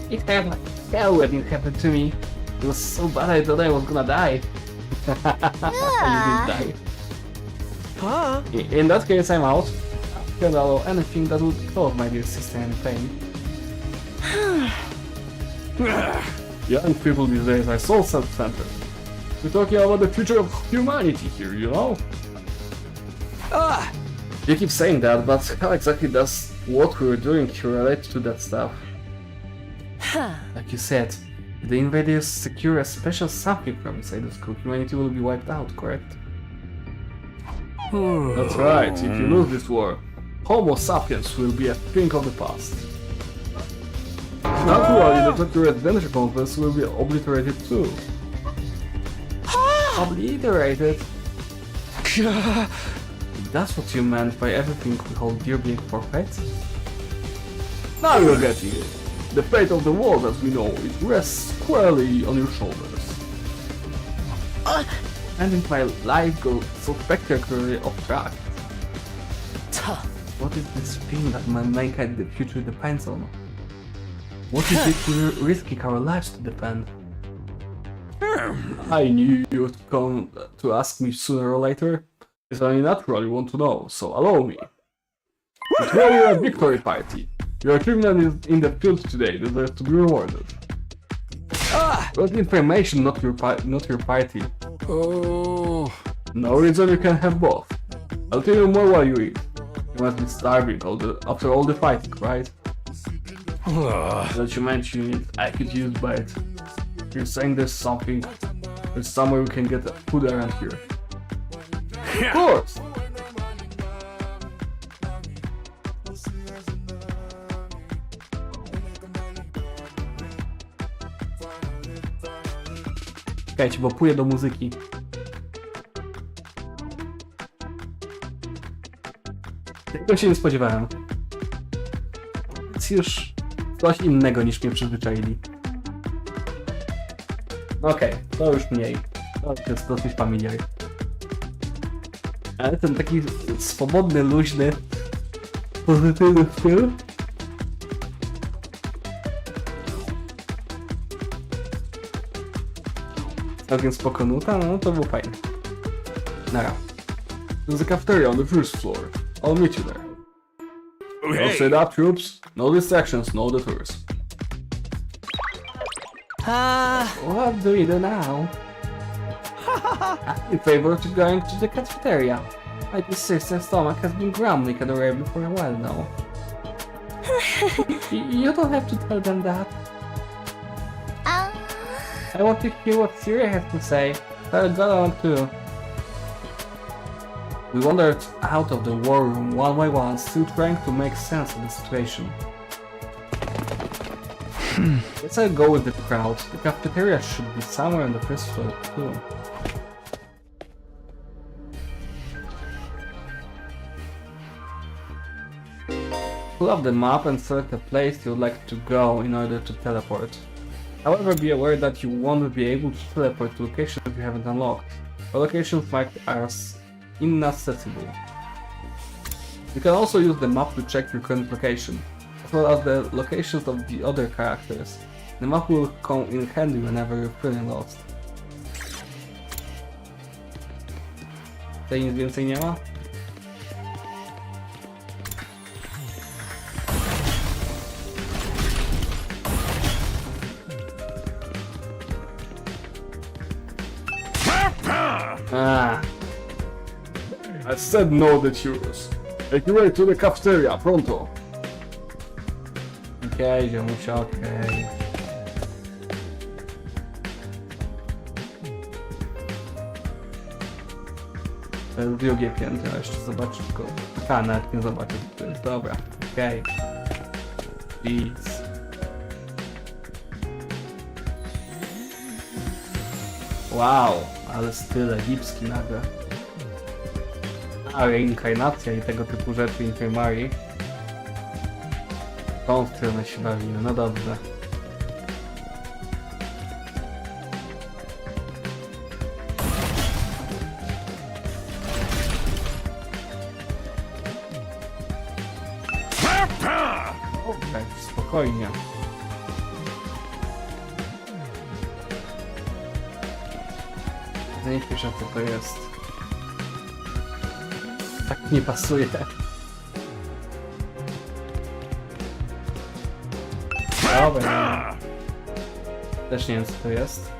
It hurt like hell when it happened to me. It was so bad I thought I was gonna die. You didn't die. In that case, I'm out. I can't allow anything that would cause my dear sister any pain. Young people these days are so self-centered. We're talking about the future of humanity here, you know? You keep saying that, but how exactly does what we're doing here relate to that stuff? Like you said, if the invaders secure a special something from inside the school, humanity will be wiped out, correct? That's right, if you lose this war, Homo sapiens will be a thing of the past. Naturally, the Tokyo Adventure Conference will be obliterated too. Obliterated? That's what you meant by everything we hold dear being forfeit? Now you're getting it. The fate of the world as we know it rests squarely on your shoulders. And if my life goes so spectacularly off track. What is this thing that mankind the future depends on? What is it we're risking our lives to defend? I knew you would come to ask me sooner or later. It's only natural you want to know, so allow me. To throw you a victory party. Your achievement in the field today deserves to be rewarded. But information, not your party. Oh. No reason you can have both. I'll tell you more while you eat. You must be starving after all the fighting, right? That you mentioned I could use bite. You're saying there's somewhere we can get food around here. Of course! Czekajcie, bo pójdę do muzyki. Tego się nie spodziewałem. Jest już coś innego niż mnie przyzwyczaili. Okej, to już mniej. To jest dosyć familiar. Ale ten taki swobodny, luźny, pozytywny styl. Całkiem spoko nuta, no to był fajny. Nara. There's a cafeteria on the first floor. I'll meet you there. All set up, troops. No distractions, no detours. What do we do now? I'm in favor of going to the cafeteria. My sister's stomach has been grumbling at the raven for a while now. You don't have to tell them that. I want to hear what Syria has to say. I'll go on too. We wandered out of the war room one by one, still trying to make sense of the situation. Let's go with the crowd. The cafeteria should be somewhere on the first floor too. Pull up the map and select a place you'd like to go in order to teleport. However, be aware that you won't be able to teleport to locations you haven't unlocked, or locations marked as inaccessible. You can also use the map to check your current location, as well as the locations of the other characters. The map will come in handy whenever you're feeling lost. Tutaj nic więcej nie ma? I said no the cheers. Make your way to the cafeteria, pronto. Okej, ziomusia, okej. To jest drugie piętro, jeszcze zobaczę tylko. A, nawet nie zobaczę, co to jest. Dobra, okej. Please. Wow, ale styl egipski nagle. A, reinkarnacja i tego typu rzeczy infirmary. W tą stronę się bawimy, no dobrze. Okej, spokojnie. Nie piszę, co to jest. Tak nie pasuje. Dobra. Też nie wiem, co to jest.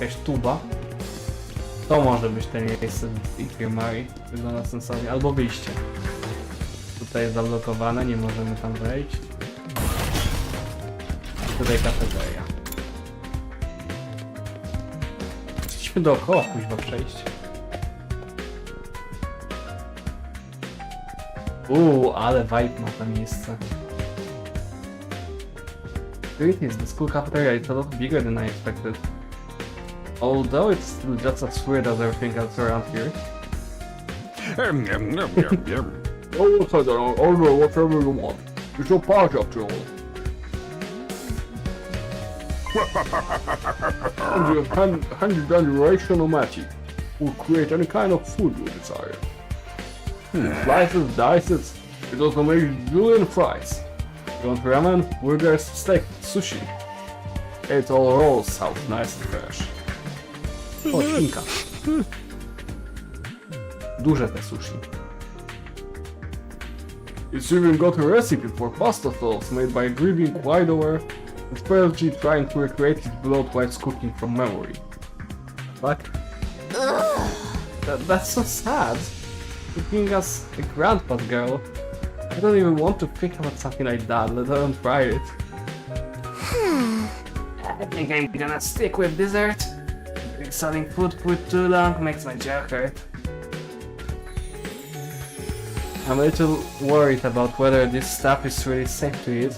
Jakaś tuba. To może być ten miejsce w infirmary. Wygląda sensownie. Albo wyjście. Tutaj jest zablokowane, nie możemy tam wejść. Tutaj kafeteria. Chcieliśmy dookoła kuźwa przejść. Ale vibe ma to miejsce. It is the school cafeteria. It's a lot bigger than I expected. Although it's still just as weird as everything else around here. Go outside and order whatever you want. It's your party after all. And your handy-dandy magic will create any kind of food you desire. Slices, dices, it also makes julienne fries. You want ramen, burgers, steak, sushi. It all rolls out nice and fresh. O, świnka. Duże te sushi. It's even got a recipe for pasta sauce made by a grieving widower, desperately trying to recreate his blood while cooking from memory. Fuck. That's so sad. Cooking as a grandpa's girl. I don't even want to think about something like that, let alone try it. I think I'm gonna stick with dessert. Selling food for too long makes my jaw hurt. I'm a little worried about whether this stuff is really safe to eat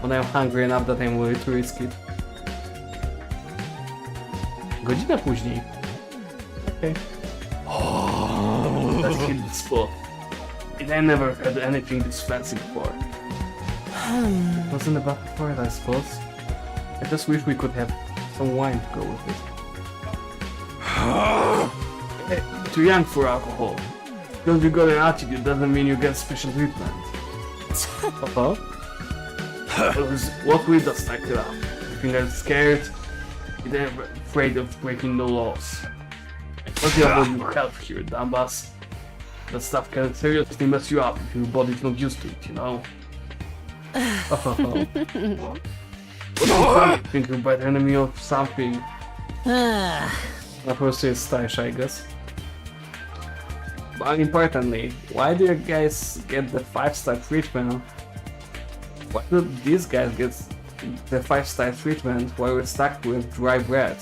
when I'm hungry enough that I'm willing to risk it. Godzinę później. Okay. Let's hit the spot. I never had anything this fancy before. It wasn't about for it, I suppose. I just wish we could have some wine to go with it. Hey, too young for alcohol. Because you got an attitude doesn't mean you get special treatment. Uh-huh. What we just like it up. If you're scared, you're afraid of breaking the laws. What's the about your health here, dumbass? That stuff can seriously mess you up if your body's not used to it, you know? What do you think you're better enemy of something? Na prostu jest stylish, I guess. But importantly, why do you guys get the 5-star treatment? Why do these guys get the 5-star treatment while we're stuck with dry bread?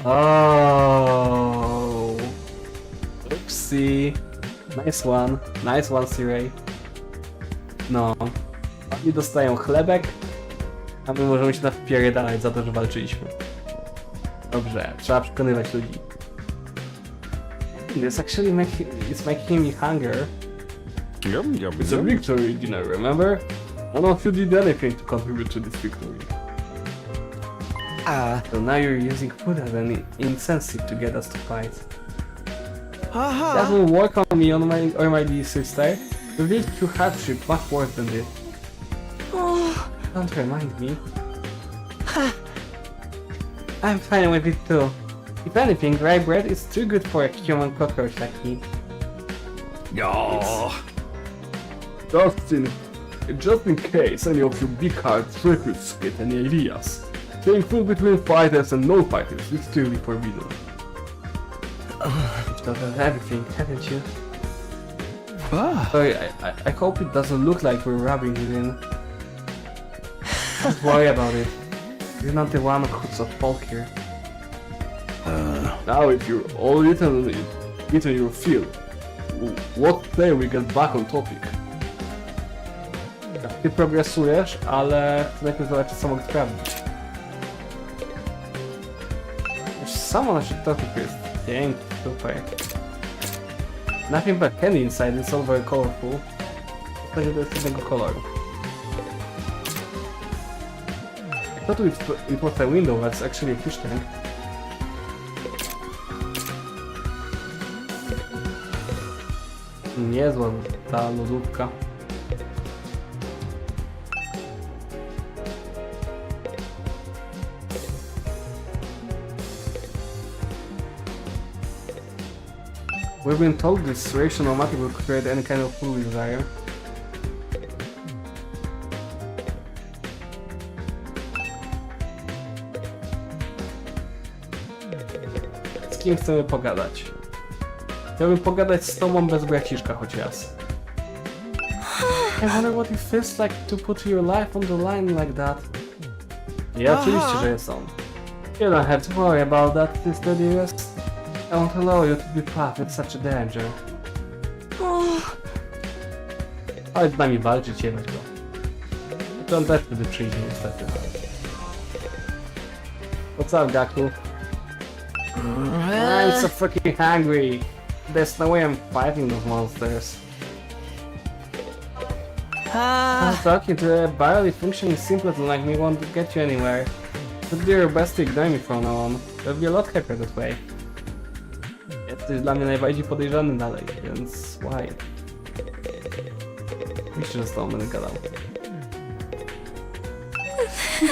Oh. Nice one, Sirej. No. Oni dostają chlebek, a my możemy się napierdalać za to, że walczyliśmy. Dobrze, trzeba przekonywać ludzi. This actually it's making me hunger. It's a victory, Dina, remember? None of you did anything to contribute to this victory. So now you're using food as an incentive to get us to fight. That will work on me or my dear sister. The lead to hardship much worse than this. Don't remind me. I'm fine with it too. If anything, rye bread is too good for a human cockroach like me. Just in case any of you big-hearted recruits get any ideas, sharing food between fighters and no-fighters is strictly forbidden. You've thought of everything, haven't you? Sorry, I hope it doesn't look like we're rubbing it in. Don't worry about it. You're not the one who's at fault here. Now if you're all eaten your fill, what day we get back on topic? Ty progresujesz, ale chcę najpierw zobaczyć, co mogę sprawdzić. There's someone I should talk to first. Dzięki, super. Nothing but candy inside, it's all very colorful. W zasadzie to jest jednego koloru. I thought it was a window, that's actually a fish tank. Niezła ta lodówka. We've been told this rational matter will create any kind of food we desire. Z kim chcemy pogadać? Chciałbym pogadać z tobą bez braciszka choć raz. I wonder what it feels like to put your life on the line like that. Ja oczywiście, że jest on. You don't have to worry about that, Sister Dearest. I won't allow you to be put in such a danger. Chodź z nami walczyć, jebać go. To on też wtedy przyjdzie niestety. What's up, Gaku? I'm so fucking hungry. There's no way I'm fighting those monsters. Talking to a barely functioning simpleton like me won't get you anywhere. But do your best to ignore me from now on. You'll be a lot happier that way. Jesteś dla mnie najbardziej podejrzany dalej, więc why? Oczywiście, że z tobą będę gadał.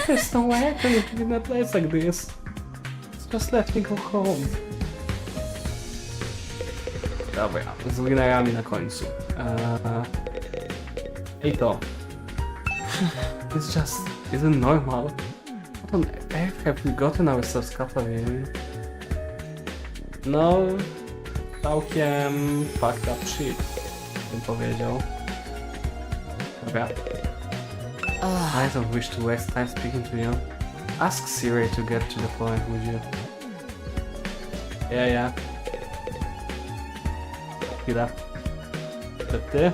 There's no way I can live in a place like this. Just let me go home. Dobra, z winnerami na końcu. I to. It's just isn't normal. What on earth have we gotten ourselves couple in? No, całkiem fucked up shit, bym powiedział. Dobra. I don't wish to waste time speaking to you. Ask Siri to get to the point, would you? Yeah. Chwila. To ty?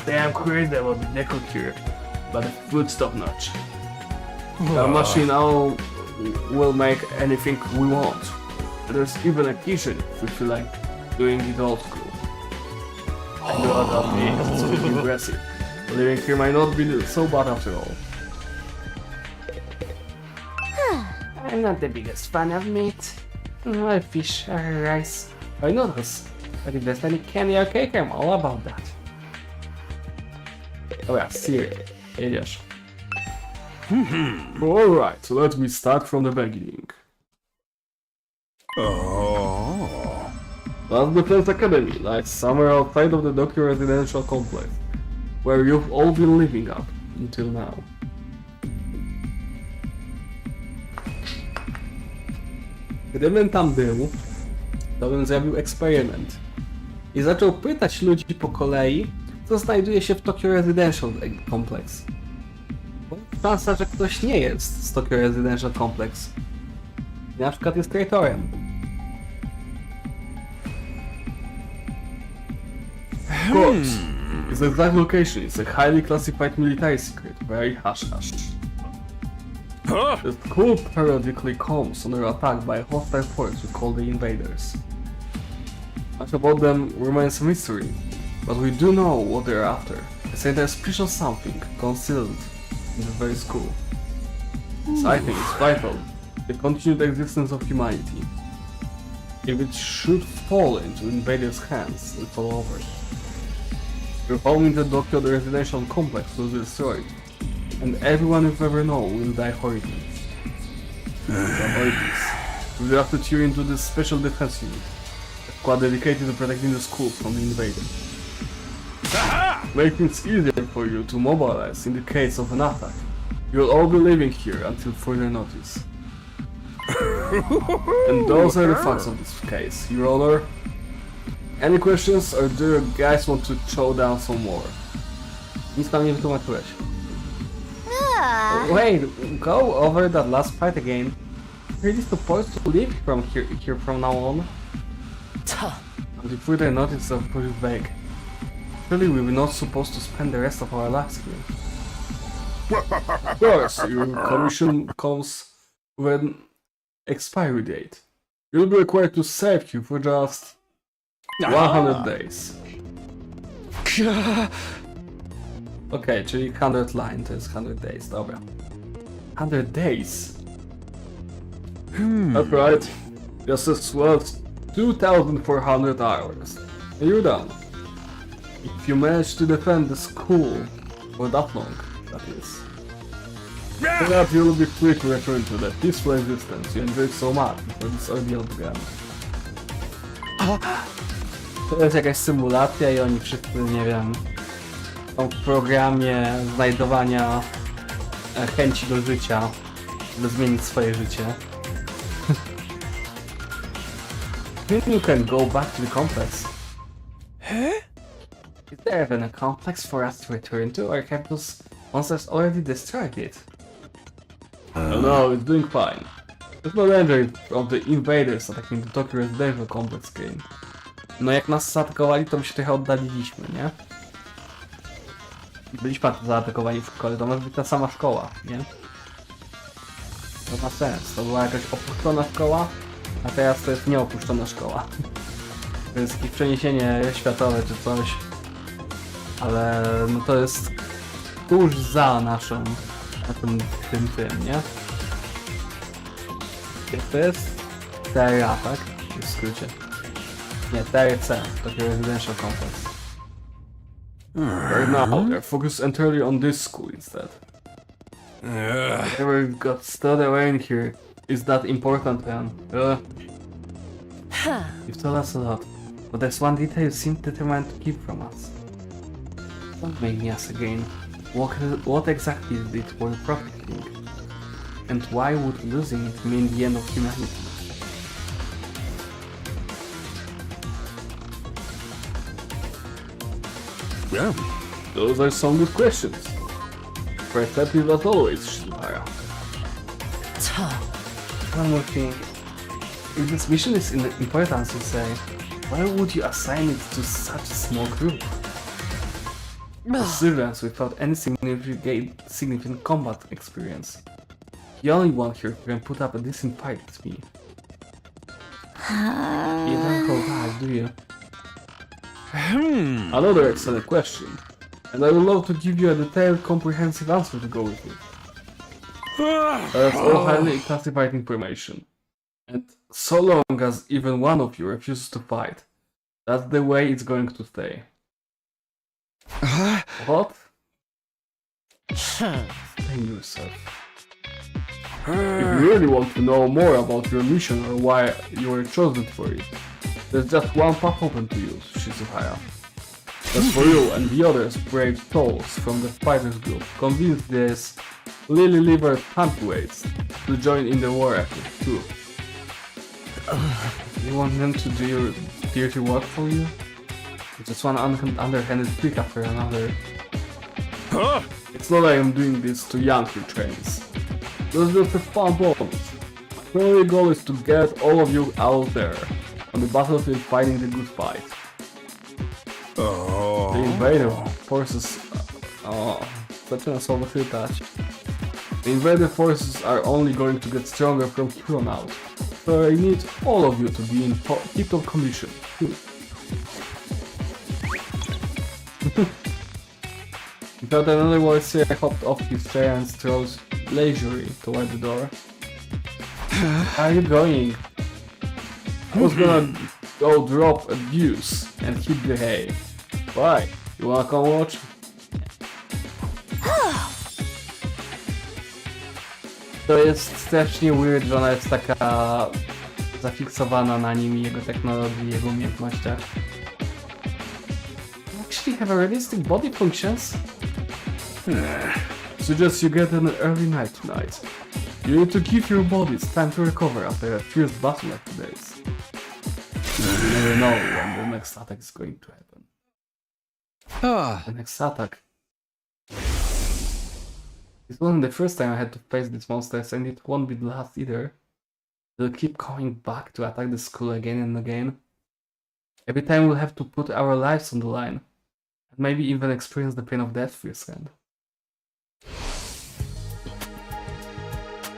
Damn crazy about the deco here, but the food's top notch. The machine now will make anything we want. There's even a kitchen if we feel like doing it old school. God of me, it's really impressive. Living here might not be so bad after all. I'm not the biggest fan of meat. I fish or rice or noodles. But if there's any candy or cake, I'm all about that. Oh yeah, Siri, jedziesz. Alright, so let me start from the beginning. Last Defense Academy lies somewhere outside of the Doku residential complex, where you've all been living up until now. Gdybym tam był, to bym zrobił eksperyment i zaczął pytać ludzi po kolei, co znajduje się w Tokyo Residential Complex. Bo jest szansa, że ktoś nie jest z Tokyo Residential Complex. I na przykład jest traitorem. Of course. Its exact location is a highly classified military secret, very hush-hush. The school periodically comes under attack by a hostile force we call the invaders. Much about them remains a mystery, but we do know what they are after. They say there's special something concealed in the very school. So I think it's vital to the continued existence of humanity. If it should fall into invaders' hands, it's all over. Your home in the dockyard residential complex will be destroyed, and everyone you've ever known will die horribly. To avoid this, we will have to tune into this special defense unit, a squad dedicated to protecting the school from the invaders. Make things easier for you to mobilize in the case of an attack. You'll all be living here until further notice. And those are the facts of this case, Your Honor. Any questions, or do you guys want to chow down some more? Nic tam nie wytłumaczyłeś. Wait, go over that last fight again. Are you supposed to leave from here from now on? And the further notice of pretty vague. Surely we were not supposed to spend the rest of our lives here. Of course, your commission comes with an expiry date. You'll be required to save you for just 100 days. Okej, czyli 100 line to jest 100 days, dobra. 100 days? That's right. Just as well as 2,400 hours. And you're done. If you manage to defend the school for that long, that is. After that, you'll be free to return to the peaceful existence you enjoyed so much before this ordeal began. To jest jakaś symulacja i oni wszyscy, nie wiem, są w programie znajdowania chęci do życia, żeby zmienić swoje życie. You can go back to the complex. Is there even a complex for us to return to, or have those monsters already destroyed it? No, it's doing fine. There's no danger of the invaders attacking the Tokyo Residential Complex game. No jak nas zaatakowali, to my się trochę oddaliliśmy, nie? Byliśmy zaatakowani w szkole, to może być ta sama szkoła, nie? To ma sens, to była jakaś opuszczona szkoła, a teraz to jest nieopuszczona szkoła. To jest jakieś przeniesienie światowe czy coś, ale no to jest tuż za naszą, tym, nie? Jak to jest? TRA, tak? W skrócie. Nie, TRC, taki residential complex. Right now, they're focused entirely on this school instead. Whatever we've got stowed away in here is that important, man. You've told us a lot, but there's one detail you seem determined to keep from us. Don't make me ask again. What exactly is it worth protecting? And why would losing it mean the end of humanity? Yeah, those are some good questions. Perceptive as always, Shibara. One more thing. If this mission is important, you say, why would you assign it to such a small group? Civilians without any significant combat experience. The only one here who can put up a decent fight is me. You don't hold back, do you? Another excellent question, and I would love to give you a detailed, comprehensive answer to go with it. That's all highly classified information, and so long as even one of you refuses to fight, that's the way it's going to stay. What? Explain yourself. If you really want to know more about your mission or why you were chosen for it, there's just one path open to you, Shizuhaya. That's for you and the others brave souls from the fighters group, convince these lily-livered handweights to join in the war effort too. You want them to do your dirty work for you? Just one underhanded trick after another. It's not like I'm doing this to yank your trains. Those are just a fun bonus. My only goal is to get all of you out there on the battlefield fighting the good fight. invader forces... O, zaczyna słowo chwytać. The invader forces are only going to get stronger from here on out. So I need all of you to be in tip-top condition. Without another word, Siri hopped off his chair and strode leisurely toward the door. Where are you going? I was gonna go drop abuse and hit the hay. Why? You wanna come watch? To jest strasznie weird, że ona jest taka zafiksowana na nim i jego technologii, jego umiejętnościach. You actually have a realistic body functions? Suggest you get an early night tonight. You need to give your bodies time to recover after a fierce battle like today's. You never know when the next attack is going to happen. The next attack. This wasn't the first time I had to face these monsters, and it won't be the last either. They'll keep coming back to attack the school again and again. Every time we'll have to put our lives on the line, and maybe even experience the pain of death firsthand.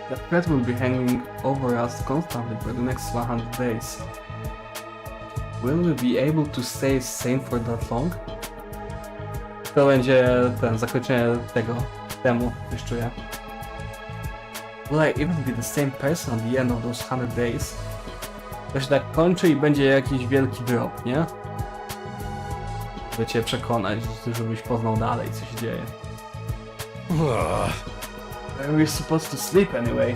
That threat will be hanging over us constantly for the next 100 days. Will we be able to stay sane for that long? To będzie zakończenie tego temu, coś czuję. Will I even be the same person at the end of those 100 days? To się tak kończy i będzie jakiś wielki drop, nie? By cię przekonać, żebyś poznał dalej, co się dzieje. Where are we supposed to sleep anyway?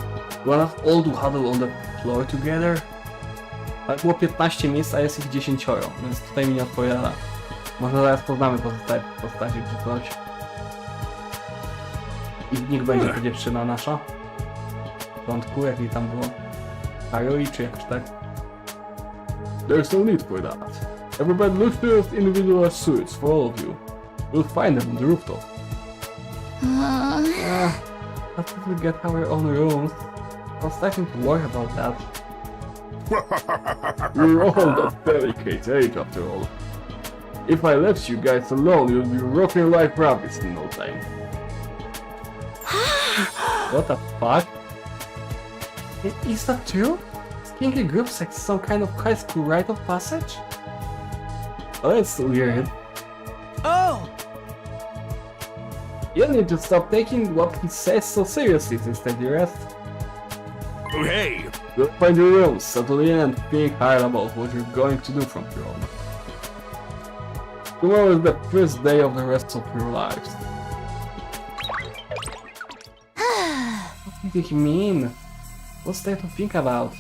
You want us all to huddle on the floor together? Ale było 15 miejsc, a jest ich 10, więc tutaj mi nie odpowiada. Może zaraz poznamy pozostałe postaci czy coś. I niech będzie to dziewczyna nasza. W początku, jak jej tam było. Harui czy jakoś tak. There's no need for that. Everybody look through individual suits for all of you. We'll find them on the rooftop. After we get our own rooms, I was starting to worry about that. You're all that delicate age after all. If I left you guys alone, you'd be rotting like rabbits in no time. What the fuck? Is that true? Skinky group sex is some kind of high school rite of passage? Oh, that's weird. Oh! You need to stop taking what he says so seriously, Sister Dearest. Oh, hey! You'll find your rooms, settle in and think hard about what you're going to do from here on. Tomorrow is the first day of the rest of your lives. What did he mean? What's there to think about?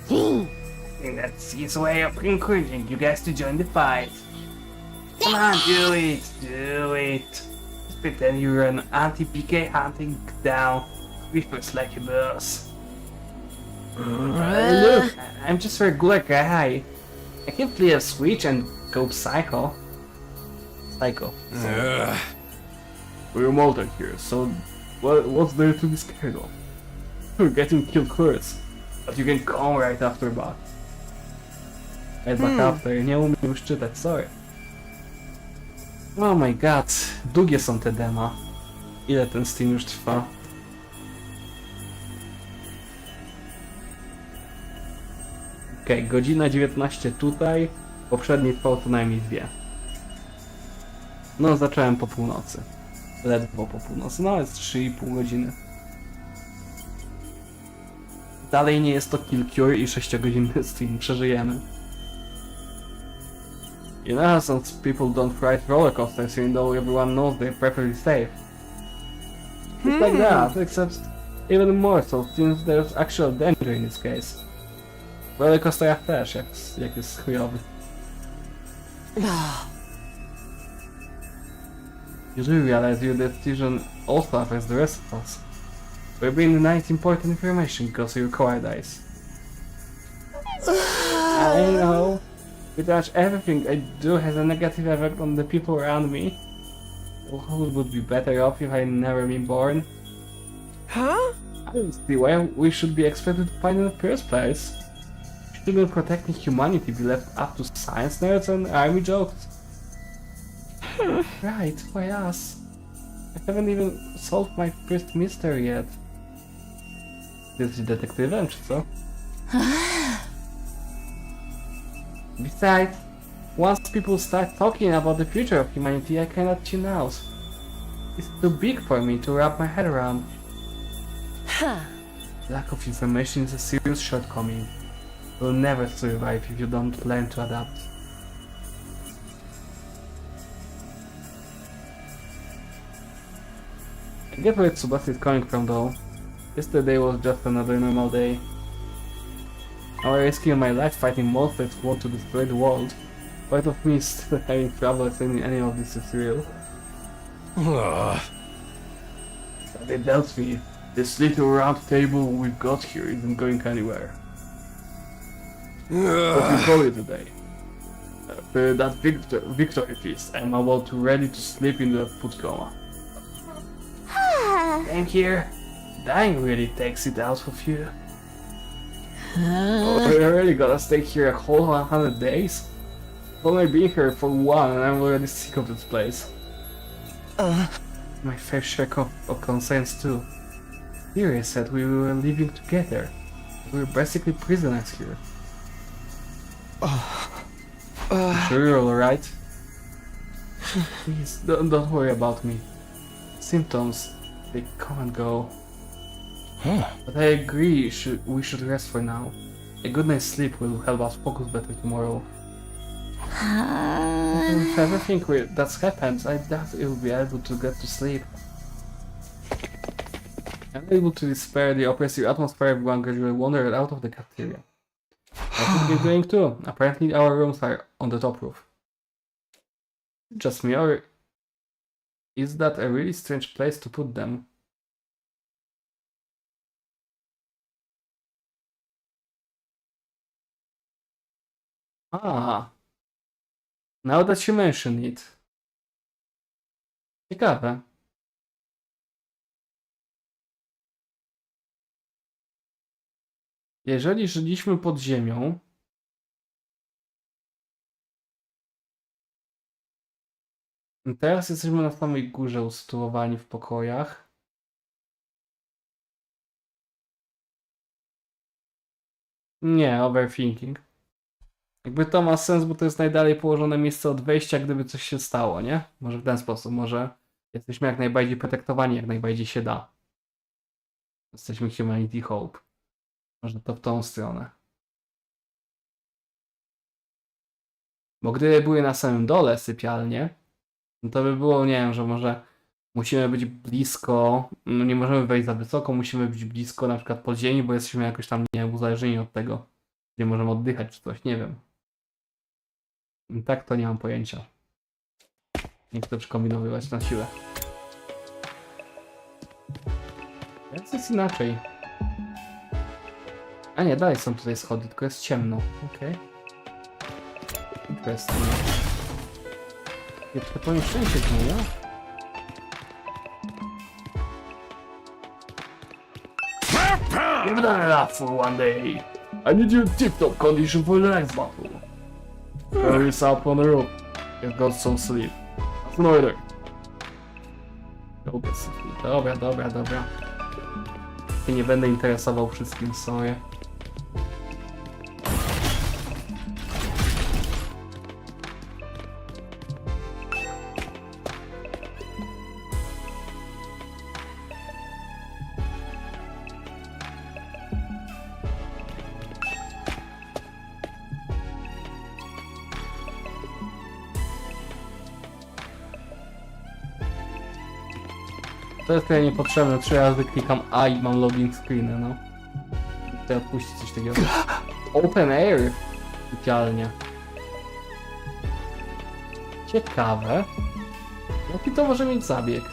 I think that's his way of encouraging you guys to join the fight. Come on, do it! Do it! Just pretend you're an anti-PK hunting down creepers like a boss. Look, I'm just a regular guy. I can play a switch and go psycho. We're molten here, so what's there to be scared of? You're getting killed first, but you can come right after back. Right back after, nie umiem już czytać, sorry. Oh my god, długie są te dema. Ile ten stream już trwa? Okej, godzina 19 tutaj, poprzedni trwał co najmniej 2. No, zacząłem po północy. Ledwo po północy, no jest 3,5 godziny. Dalej nie jest to kill cure i 6-godzinny stream, przeżyjemy. You know, some people don't ride roller coasters even though everyone knows they're perfectly safe. It's like that, except even more so since there's actual danger in this case. W roller coasterach też, jak jest chujowy. You do realize your decision also affects the rest of us. We're being denied important information because of your cowardice. I know. Pretty much everything I do has a negative effect on the people around me. The world would be better off if I had never been born. Huh? I don't see why we should be expected to find in the first place. Shouldn't protecting humanity be left up to science nerds and army jokes? Right, why us? I haven't even solved my first mystery yet. Ty jesteś detektywem, czy co? Besides, once people start talking about the future of humanity, I cannot tune out. It's too big for me to wrap my head around. Lack of information is a serious shortcoming. You'll never survive if you don't learn to adapt. I get where Tsubasa is coming from though. Yesterday was just another normal day. Now I risking my life fighting monsters who want to destroy the world. Part of me is still having trouble saying any of this is real. But they dealt me. This little round table we've got here isn't going anywhere. What we call it today? After that victory feast, I'm about to ready to sleep in the food coma. Thank here. Dying really takes it out of you. Oh, we really gotta stay here a whole 100 days? I've only been here for one and I'm already sick of this place. My fair share of concerns too. Siri said we were living together. We were basically prisoners here. Sure you're alright? Please, don't worry about me. Symptoms, they come and go. But I agree we should rest for now. A good night's sleep will help us focus better tomorrow. With everything that's happened, I doubt it will be able to get to sleep. I'm able to spare the oppressive atmosphere. Everyone gradually wandered out of the cafeteria. I think it's doing too. Apparently our rooms are on the top roof. Just me, or is that a really strange place to put them? Ah, now that you mention it. Ciekawe. Jeżeli żyliśmy pod ziemią, teraz jesteśmy na samej górze usytuowani w pokojach. Nie, overthinking. Jakby to ma sens, bo to jest najdalej położone miejsce od wejścia, gdyby coś się stało, nie? Może w ten sposób, może jesteśmy jak najbardziej protektowani, jak najbardziej się da. Jesteśmy Humanity Hope. Może to w tą stronę. Bo gdyby były na samym dole sypialnie, no to by było, nie wiem, że może musimy być blisko, no nie możemy wejść za wysoko, musimy być blisko na przykład podziemi, bo jesteśmy jakoś tam, nie wiem, uzależnieni od tego, gdzie możemy oddychać czy coś, nie wiem. I tak to nie mam pojęcia. Nie chcę przekombinowywać na siłę. Teraz jest inaczej. A nie, dalej są tutaj schody, tylko jest ciemno. Okej. Interesting. Jeszcze to nieszczęście zmienia. You've done enough for one day. I need you in tip-top condition for the next battle. Hurry up on the roof. You've got some sleep. That's an order. Dobra. Ja nie będę interesował wszystkim, sorry. To jest tutaj niepotrzebne, 3 razy klikam A i mam loading screeny, no. Chcę odpuścić coś takiego. Open air! Idealnie. Ciekawe. Jaki to może mieć zabieg?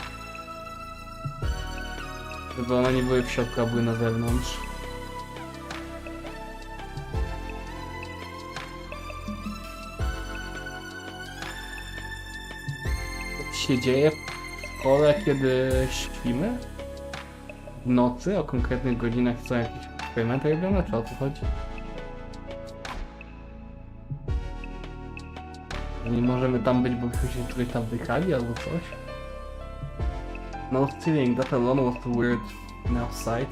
Żeby one nie były w środku, a były na zewnątrz. Co się dzieje w szkole, kiedy śpimy? W nocy, o konkretnych godzinach są jakieś eksperymenty robione, czy o co chodzi? Nie możemy tam być, bo byśmy się czegoś tam wdychali albo coś. No stealing, that alone was too weird enough sight.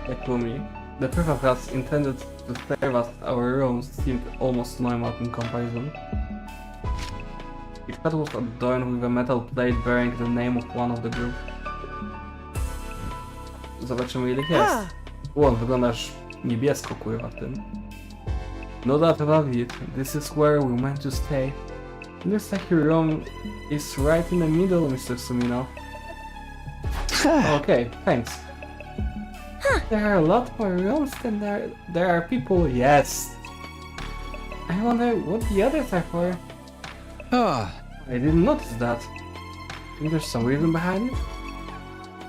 Yakumi. The prefab has intended to serve as our rooms seemed almost normal in comparison. Its head was adorned with a metal plate bearing the name of one of the group. Zobaczymy ile jest. On wyglądasz niebiesko kurwa w tym. No doubt about it, this is where we meant to stay. Looks like your room is right in the middle, Mr. Sumino. Okay, thanks. There are a lot more rooms than there are people, yes. I wonder what the others are for. I didn't notice that. Think there's some reason behind it?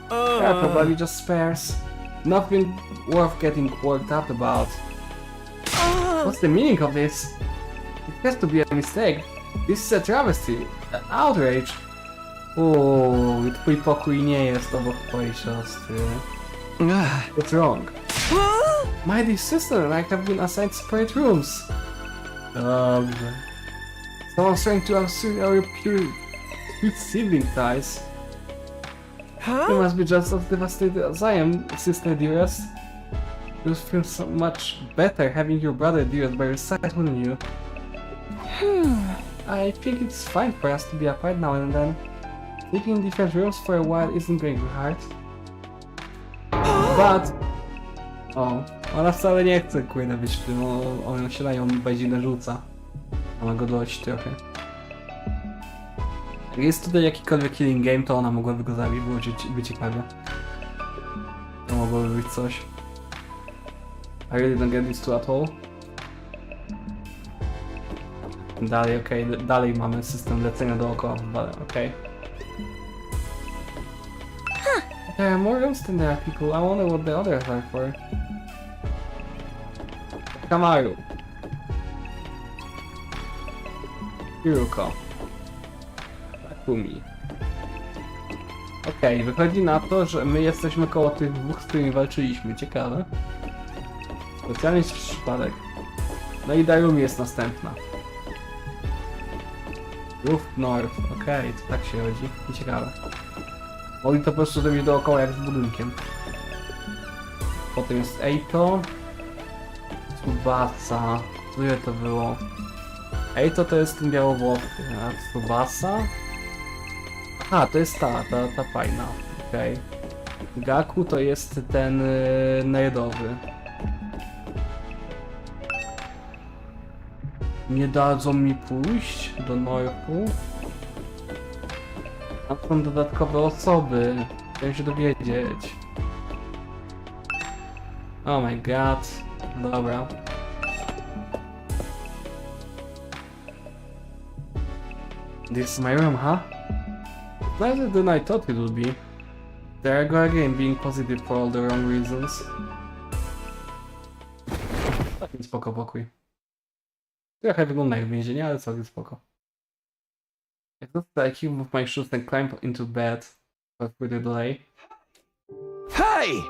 They are probably just spares. Nothing worth getting worked up about. What's the meaning of this? It has to be a mistake. This is a travesty, an outrage. Uuu, twój pokój nie jest obok twojej siostry. What's wrong? My dear sister and I have been assigned separate rooms. Dobrze. Someone's trying to unsure our pure sibling ties. You must be just as devastated as I am, sister dearest. You feel so much better having your brother dearest by your side, wouldn't you? I think it's fine for us to be apart now and then. Living in different rooms for a while isn't going to hurt. But... O, ona wcale nie chce kurde być w tym, on się na ją bajzinę rzuca. Ona go dość trochę. Jak jest tutaj jakikolwiek killing game, to ona mogłaby go zabić, byłoby ciekawe. To mogłoby być coś. I really don't get this too at all. Dalej, okej, dalej mamy system lecenia dookoła, okej. There are more rooms than there are people. I wonder what the others are for. Kamaru. Hiruko. Takumi. Okej, wychodzi na to, że my jesteśmy koło tych dwóch, z którymi walczyliśmy. Ciekawe. Specjalnie przypadek. No i Darumi jest następna. Roof North. Okej, to tak się chodzi. Ciekawe. Mogli to po prostu zrobić dookoła jak z budynkiem. Potem jest Eito. Tsubasa. Które to było? Eito to jest ten białowłosy, a Tsubasa? Aha, to jest ta fajna. Okej. Gaku to jest ten nerdowy. Nie dadzą mi pójść do Northu. Tam są dodatkowe osoby. Chciałem się dowiedzieć. Oh my god. Dobra. This is my room, huh? Nicer than I thought it would be. There I go again, being positive for all the wrong reasons. Taki spoko pokój. Trochę wygląda jak więzienie, ale całkiem spoko. I thought that I kicked off my shoes and climbed into bed, but with a delay. Hey!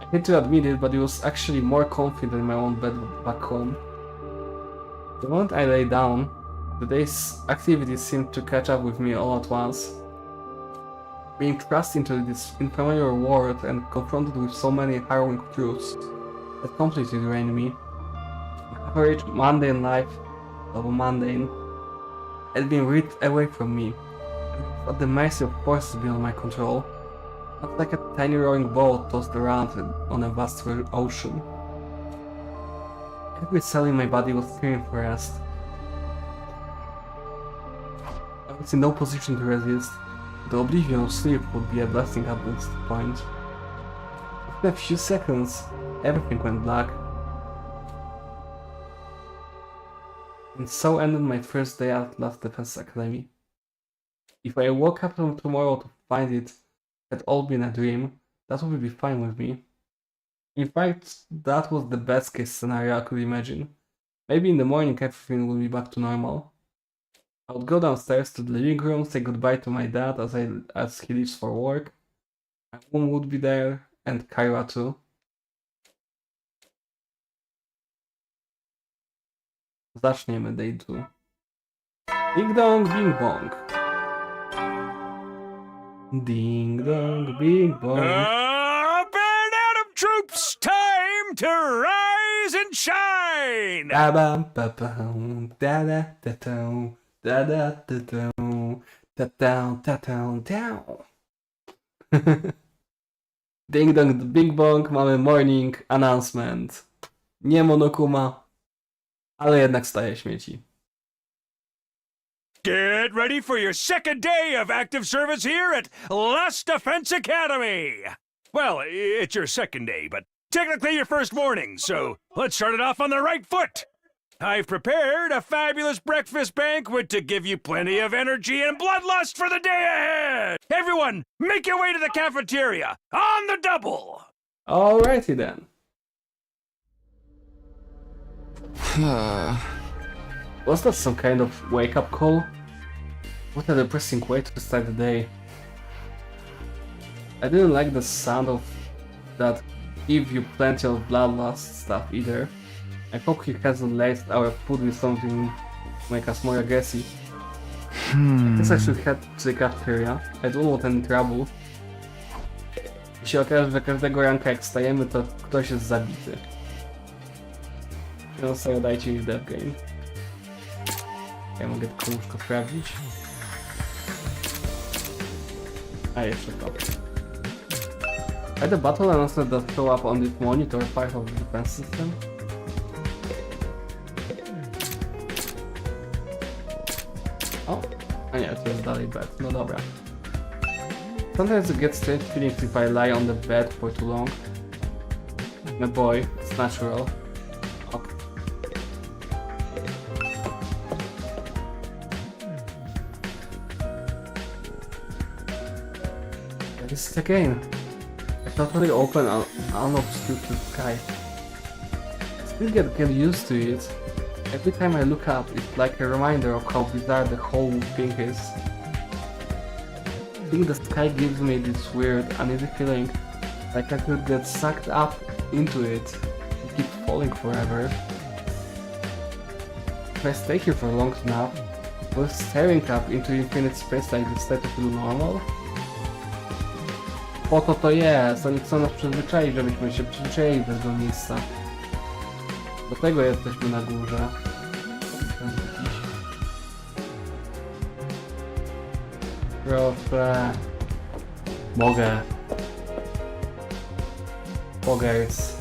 I hate to admit it, but it was actually more comfy than my own bed back home. The moment I lay down, the day's activities seemed to catch up with me all at once. Being thrust into this unfamiliar world and confronted with so many harrowing truths that completely drained me. My average mundane life, although mundane, had been ripped away from me, at the mercy of forces beyond my control, not like a tiny rowing boat tossed around on a vast ocean. Every cell in my body was screaming for rest. I was in no position to resist. The oblivion of sleep would be a blessing at this point. In a few seconds, everything went black. And so ended my first day at Last Defense Academy. If I woke up tomorrow to find it had all been a dream, that would be fine with me. In fact, that was the best case scenario I could imagine. Maybe in the morning everything will be back to normal. I would go downstairs to the living room, say goodbye to my dad as he leaves for work. My mom would be there, and Kyra too. zaczniemy day 2. Ding dong, bing bong. Ding dong, bing bong. Up and Adam troops, time to rise and shine! Da bam pa pam, da da da da da da da da da da da da da. Ding dong, bing bong, mamy morning announcement. Nie Monokuma, ale jednak staje śmieci. Get ready for your second day of active service here at Last Defense Academy! Well, it's your second day, but technically your first morning, so let's start it off on the right foot! I've prepared a fabulous breakfast banquet to give you plenty of energy and bloodlust for the day ahead! Everyone, make your way to the cafeteria, on the double! Alrighty then. Was that some kind of wake-up call? What a depressing way to start the day. I didn't like the sound of that give you plenty of bloodlust stuff either. I hope he hasn't laced our food with something to make us more aggressive. I guess I should head to the cafeteria. I don't want any trouble. Jeśli okaże, że każdego ranka jak wstajemy, to ktoś jest zabity. No sobie dajcie mi death game. Ja mogę tylko łóżko sprawdzić. A jeszcze to. Are the battle announcements that show up on this monitor part of the defense system? O! A nie, to jest dalej bed. No dobra. Sometimes I get strange feelings if I lie on the bed for too long. My boy, it's natural. Okay. This is again. I totally open and unobstructed sky. Still get used to it. Every time I look up, it's like a reminder of how bizarre the whole thing is. Seeing the sky gives me this weird, uneasy feeling, like I could get sucked up into it and keep falling forever. If I stay here for long enough, will staring up into infinite space like this start to feel normal? Po to jest, oni chcą nas przyzwyczaić, żebyśmy się przyzwyczaili do tego miejsca. Do tego jesteśmy na górze. Proszę. Mogę. Pogers.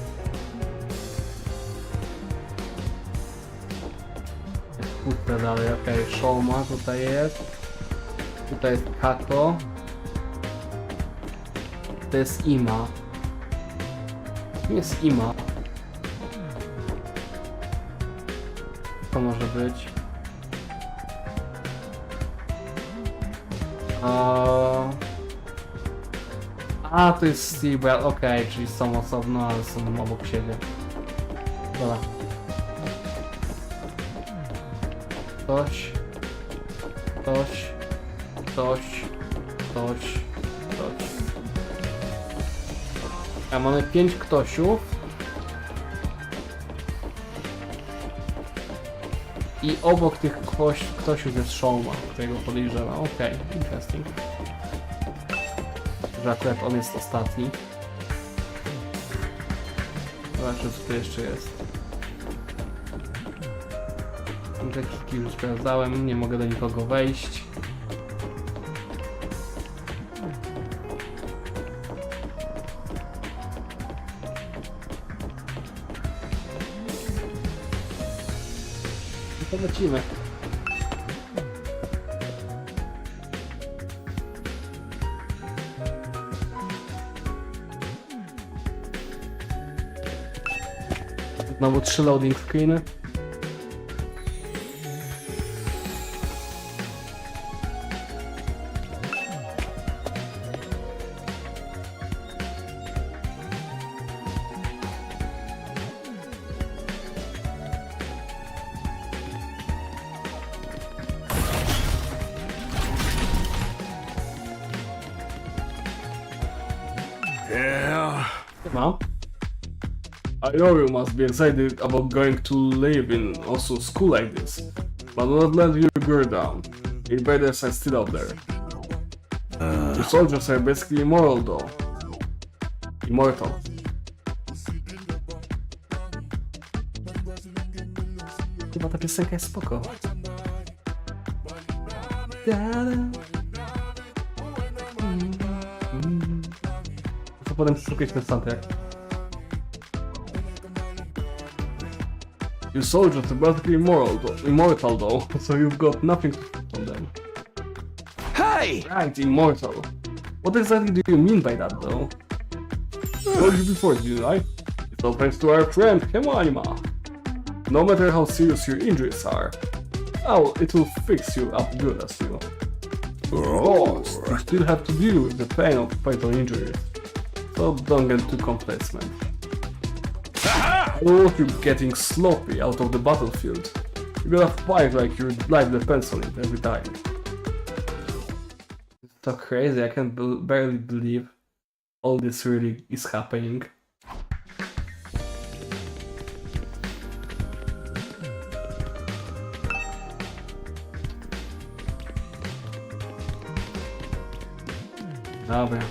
Puszczę dalej, okej, Showma tutaj jest. Tutaj jest Kato. To jest Ima. Kim jest Ima? To może być. A, to jest Steve, okej, czyli są osobno, ale są obok siebie. Dobra. Ktoś. A mamy 5 ktośów. I obok tych ktośów jest Showma, którego podejrzewam. Okej, interesting. Że akurat on jest ostatni. Zobaczmy, co tu jeszcze jest. Takich już sprawdzałem, nie mogę do nikogo wejść. To lecimy. Znowu 3 loading screeny. Yeah. No. I know you must be excited about going to live in also school like this, but do not let your guard down. Invaders are still out there. The soldiers are basically immortal though. Immortal. Chyba ta piosenka jest spoko. Muszę potem szukać ten soundtrack. Your soldiers are basically immortal though, so you've got nothing to fear from them. Hey! Right, immortal. What exactly do you mean by that though? Told you before, didn't I? It's all thanks to our friend Hemanima. No matter how serious your injuries are, it will fix you up good as you. But you still have to deal with the pain of fatal injuries, so don't get too complacent. I don't want you getting sloppy out of the battlefield. You gotta fight like your life depends on it every time. It's so crazy, I can barely believe all this really is happening. Dobra.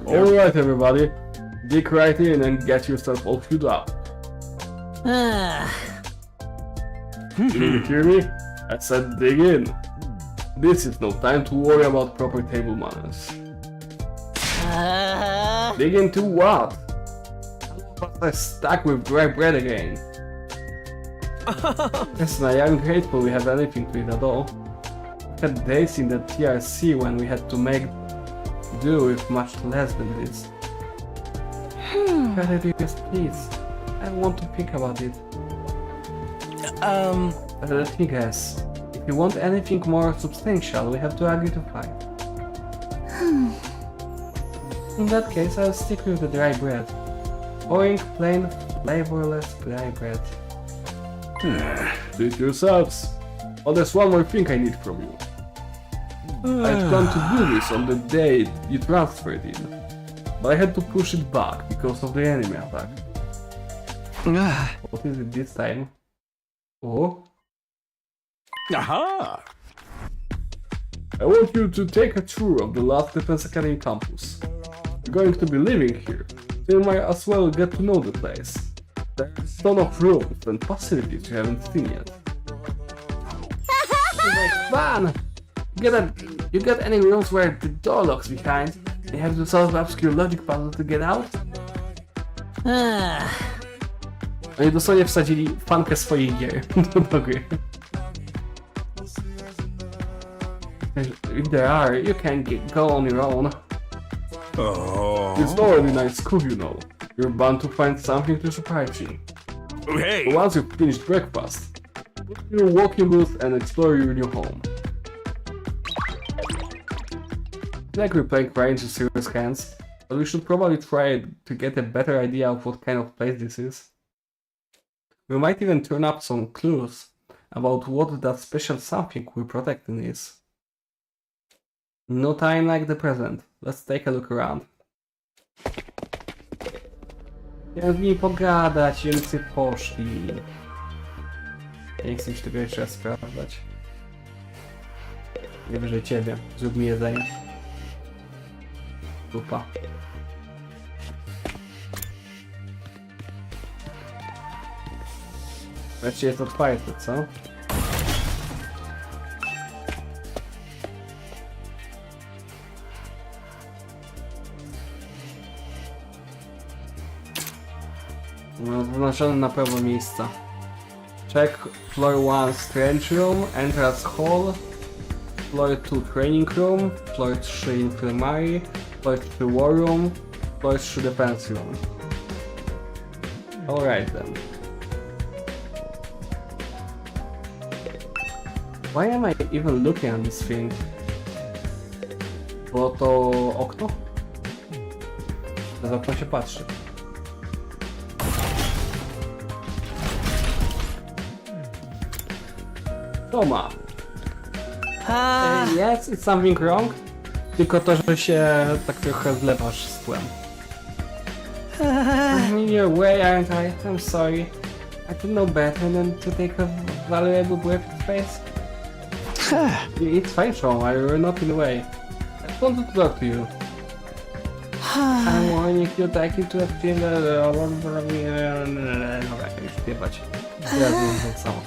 Alright everybody, dig right in and get yourself all queued up. Did you hear me? I said dig in. This is no time to worry about proper table manners. Dig into what? I'm stuck with dry bread again. Listen, I am grateful we have anything to eat at all. We had days in the TRC when we had to make do with much less than this. Just please. I want to think about it. Let me guess. If you want anything more substantial, we have to agree to fight. In that case, I'll stick with the dry bread. Boring, plain, flavorless dry bread. Do it yourselves. Oh, there's one more thing I need from you. I had planned to do this on the day you transferred in, but I had to push it back because of the enemy attack. What is it this time? Oh? Aha! I want you to take a tour of the last Defense Academy campus. You're going to be living here, so you might as well get to know the place. There's a ton of rooms and facilities you haven't seen yet. Fun! You got any rooms where the door locks behind? You have to solve obscure logic puzzle to get out? Oni dosłownie wsadzili fankę swoich gier do gry. If there are, you can go on your own. It's already night school, you know. You're bound to find something to surprise you. Hey! But once you've finished breakfast, go to your walking booth and explore your new home. I feel like we're playing right into serious hands, but we should probably try to get a better idea of what kind of place this is. We might even turn up some clues about what that special something we're protecting is. No time like the present. Let's take a look around. Chciałem z nimi pogadać, oni sobie poszli. Ja nie chcę już tego jeszcze raz sprawdzać. Nie wyżej ciebie. Zrób mi jedzenie. Dupa. Wreszcie jest otwarte, co? No, zaznaczone na prawo miejsca. Check floor 1 strange room, entrance hall, floor 2 training room, floor 3 infirmary, floor 3 war room, floor 3 defense room. Alright then. Why am I even looking at this thing? Bo to okno? Na okno się patrzy. Toma! Yes, it's something wrong. Tylko to, że się tak trochę zlewasz z tłem. I'm in your way, aren't I? I'm sorry. I could know better than to take a valuable weapon space. It's fine, Sean. You're not in the way. I just wanted to talk to you. I'm warning you, taking to a team that... Dobra, jak już śpiewać. Teraz wiem tak samo.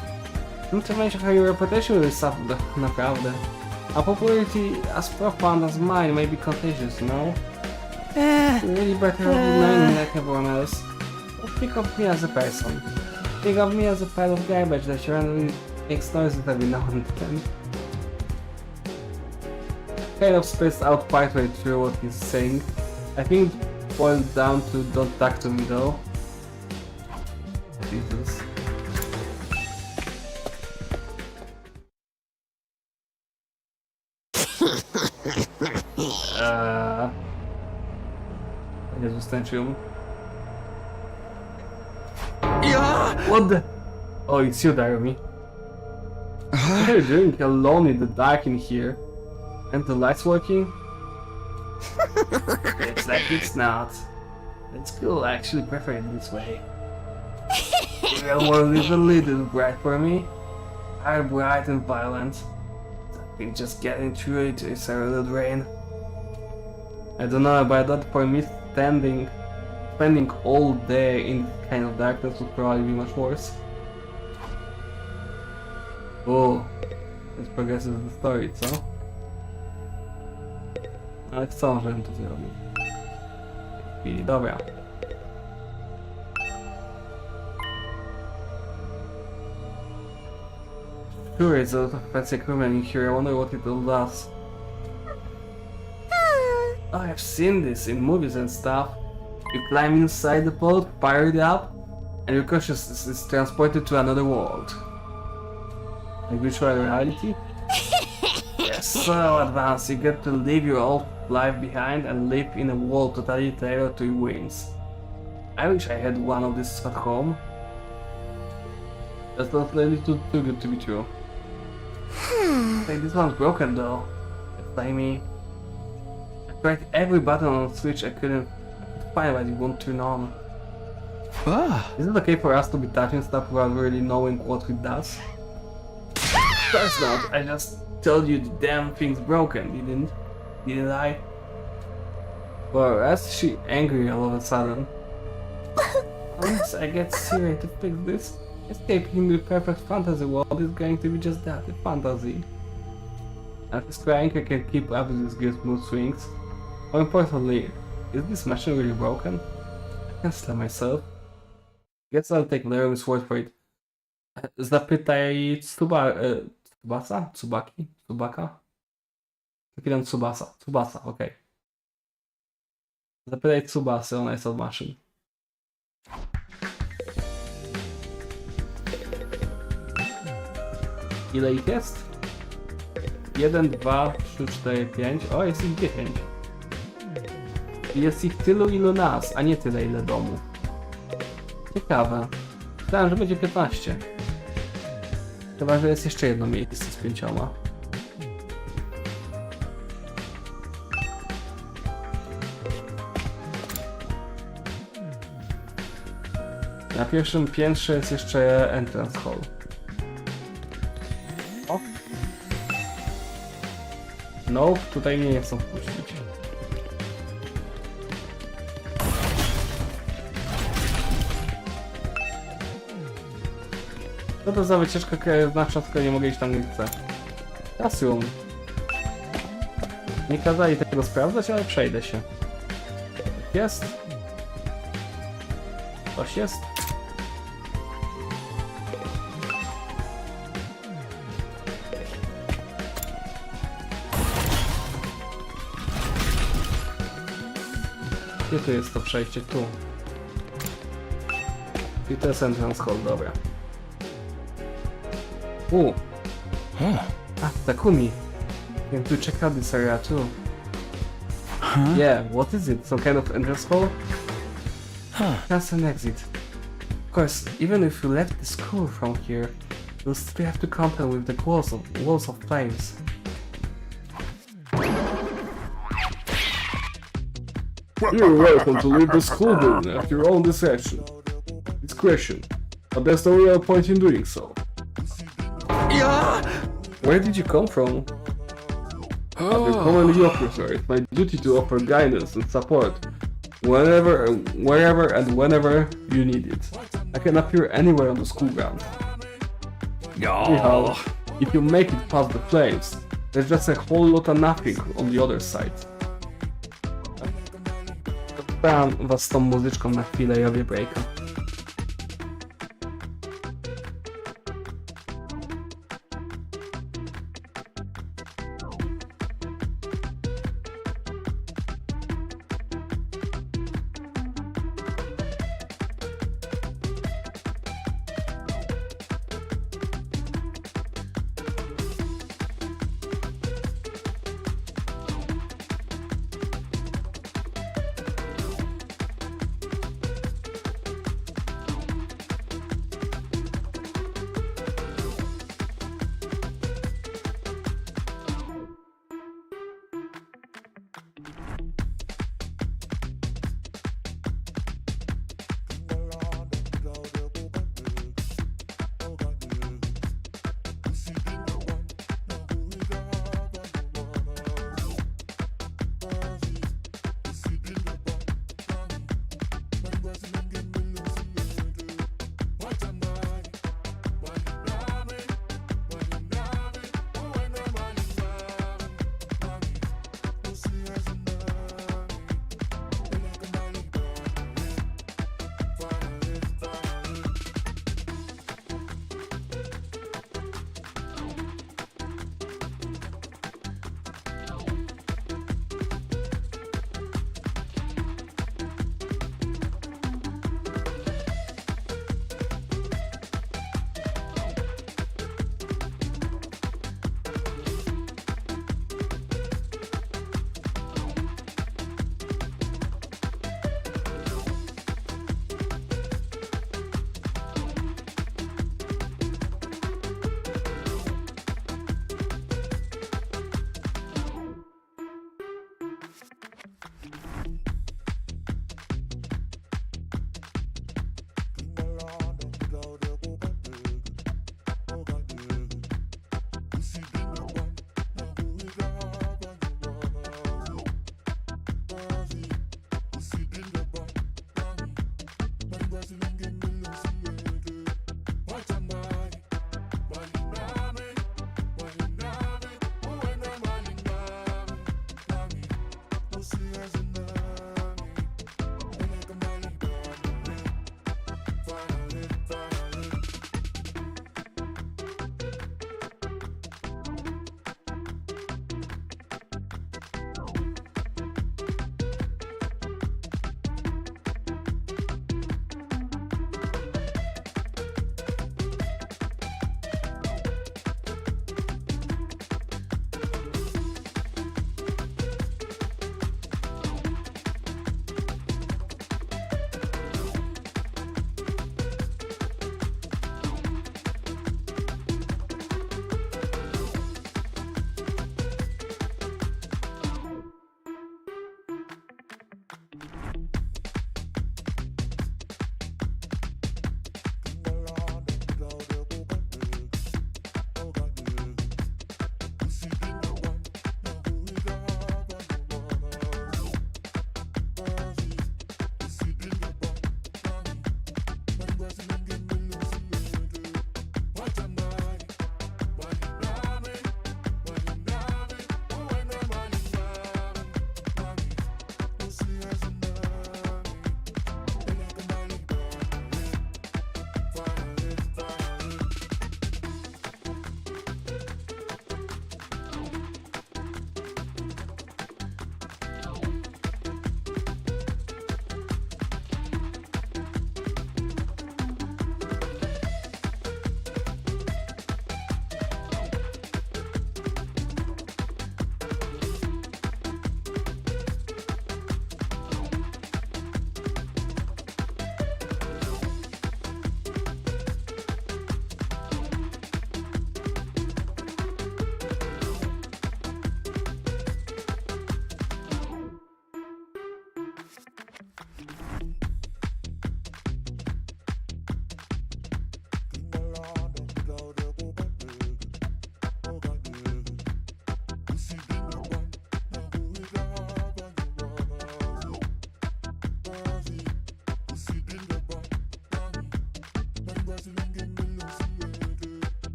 Not to mention how your reputation will suffer, naprawdę. A popularity as profound as mine may be contagious, you know? You're really better off knowing like everyone else. But think of me as a person. Think of me as a pile of garbage that randomly makes noises every now and then. Kind of spaced out partway through what he's saying. I think it boils down to don't talk to me though. Jesus. Jezus, tańczył. What the? Oh, it's you, Naomi. What are you doing alone in the dark in here? And the lights working? It's like it's not. It's cool, I actually prefer it this way. The real world is a little bright for me. Hard, bright and violent. I think just getting through it is a little drain. I don't know, but that for me spending all day in kind of darkness would probably be much worse. Oh, this progresses the story, co? Ale chcą, żebym to zrobił. W chwili, dobra. Sure, it's a lot of fancy equipment in here. I wonder what it all does. Oh, I've seen this in movies and stuff. You climb inside the boat, fire it up, and your consciousness is transported to another world. Like virtual reality? Yes, so advanced. You get to leave your old life behind and live in a world totally tailored to your whims. I wish I had one of these at home. That's not really too good to be true. Like, this one's broken though. Like me. I tried every button on the switch I couldn't find, but it won't turn on. Is it okay for us to be touching stuff without really knowing what it does? Of course not. I just told you the damn thing's broken, didn't I? Well, as she angry all of a sudden. Unless I get serious to fix this, escaping the perfect fantasy world is going to be just that, a fantasy. And if crying I can keep up with these good smooth swings. More importantly, is this machine really broken? I can't tell myself. Guess I'll take Larry's word for it. Zapytaj Tsubasa? Tsubaki? Tsubaka? Zapytam Tsubasa, okej. Zapytaj Tsubasy, ona jest od maszyn. Ile ich jest? 1, 2, 3, 4, 5. O, jest ich 10. Jest ich tylu, ilu nas, a nie tyle, ile domów. Ciekawe. Myślałem, że będzie 15. Chyba, że jest jeszcze jedno miejsce z 5. Na pierwszym piętrze jest jeszcze entrance hall. O! No, tutaj mnie nie chcą wpuścić. Co to za wycieczka krajoznawcza, skoro nie mogę iść tam, gdzie chcę? Classroom. Nie kazali tego sprawdzać, ale przejdę się. Jest. Coś jest. Gdzie tu jest to przejście? Tu. I to jest entrance hall, dobra. Takumi. You have to check out this area too. Yeah, what is it? Some kind of entrance hall? That's an exit. Of course, even if you left the school from here, you'll still have to contend with the walls of flames. You're welcome to leave the school building at your own discretion, but there's no real point in doing so. Where did you come from? As your commanding officer, it's my duty to offer guidance and support wherever and whenever you need it. I can appear anywhere on the school grounds. Anyhow, if you make it past the flames, there's just a whole lot of nothing on the other side. Zostawiam was z tą muzyczką na chwilę i robię breaka.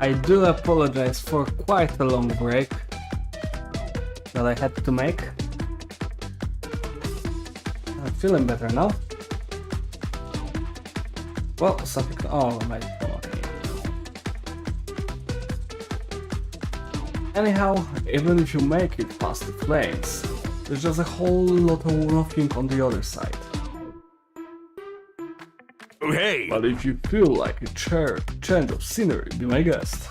I do apologize for quite a long break that I had to make. I'm feeling better now. Well, something. Oh, my God. Anyhow, even if you make it past the flames, there's just a whole lot of nothing on the other side. Oh, hey! But if you feel like a change of scenery, be my guest.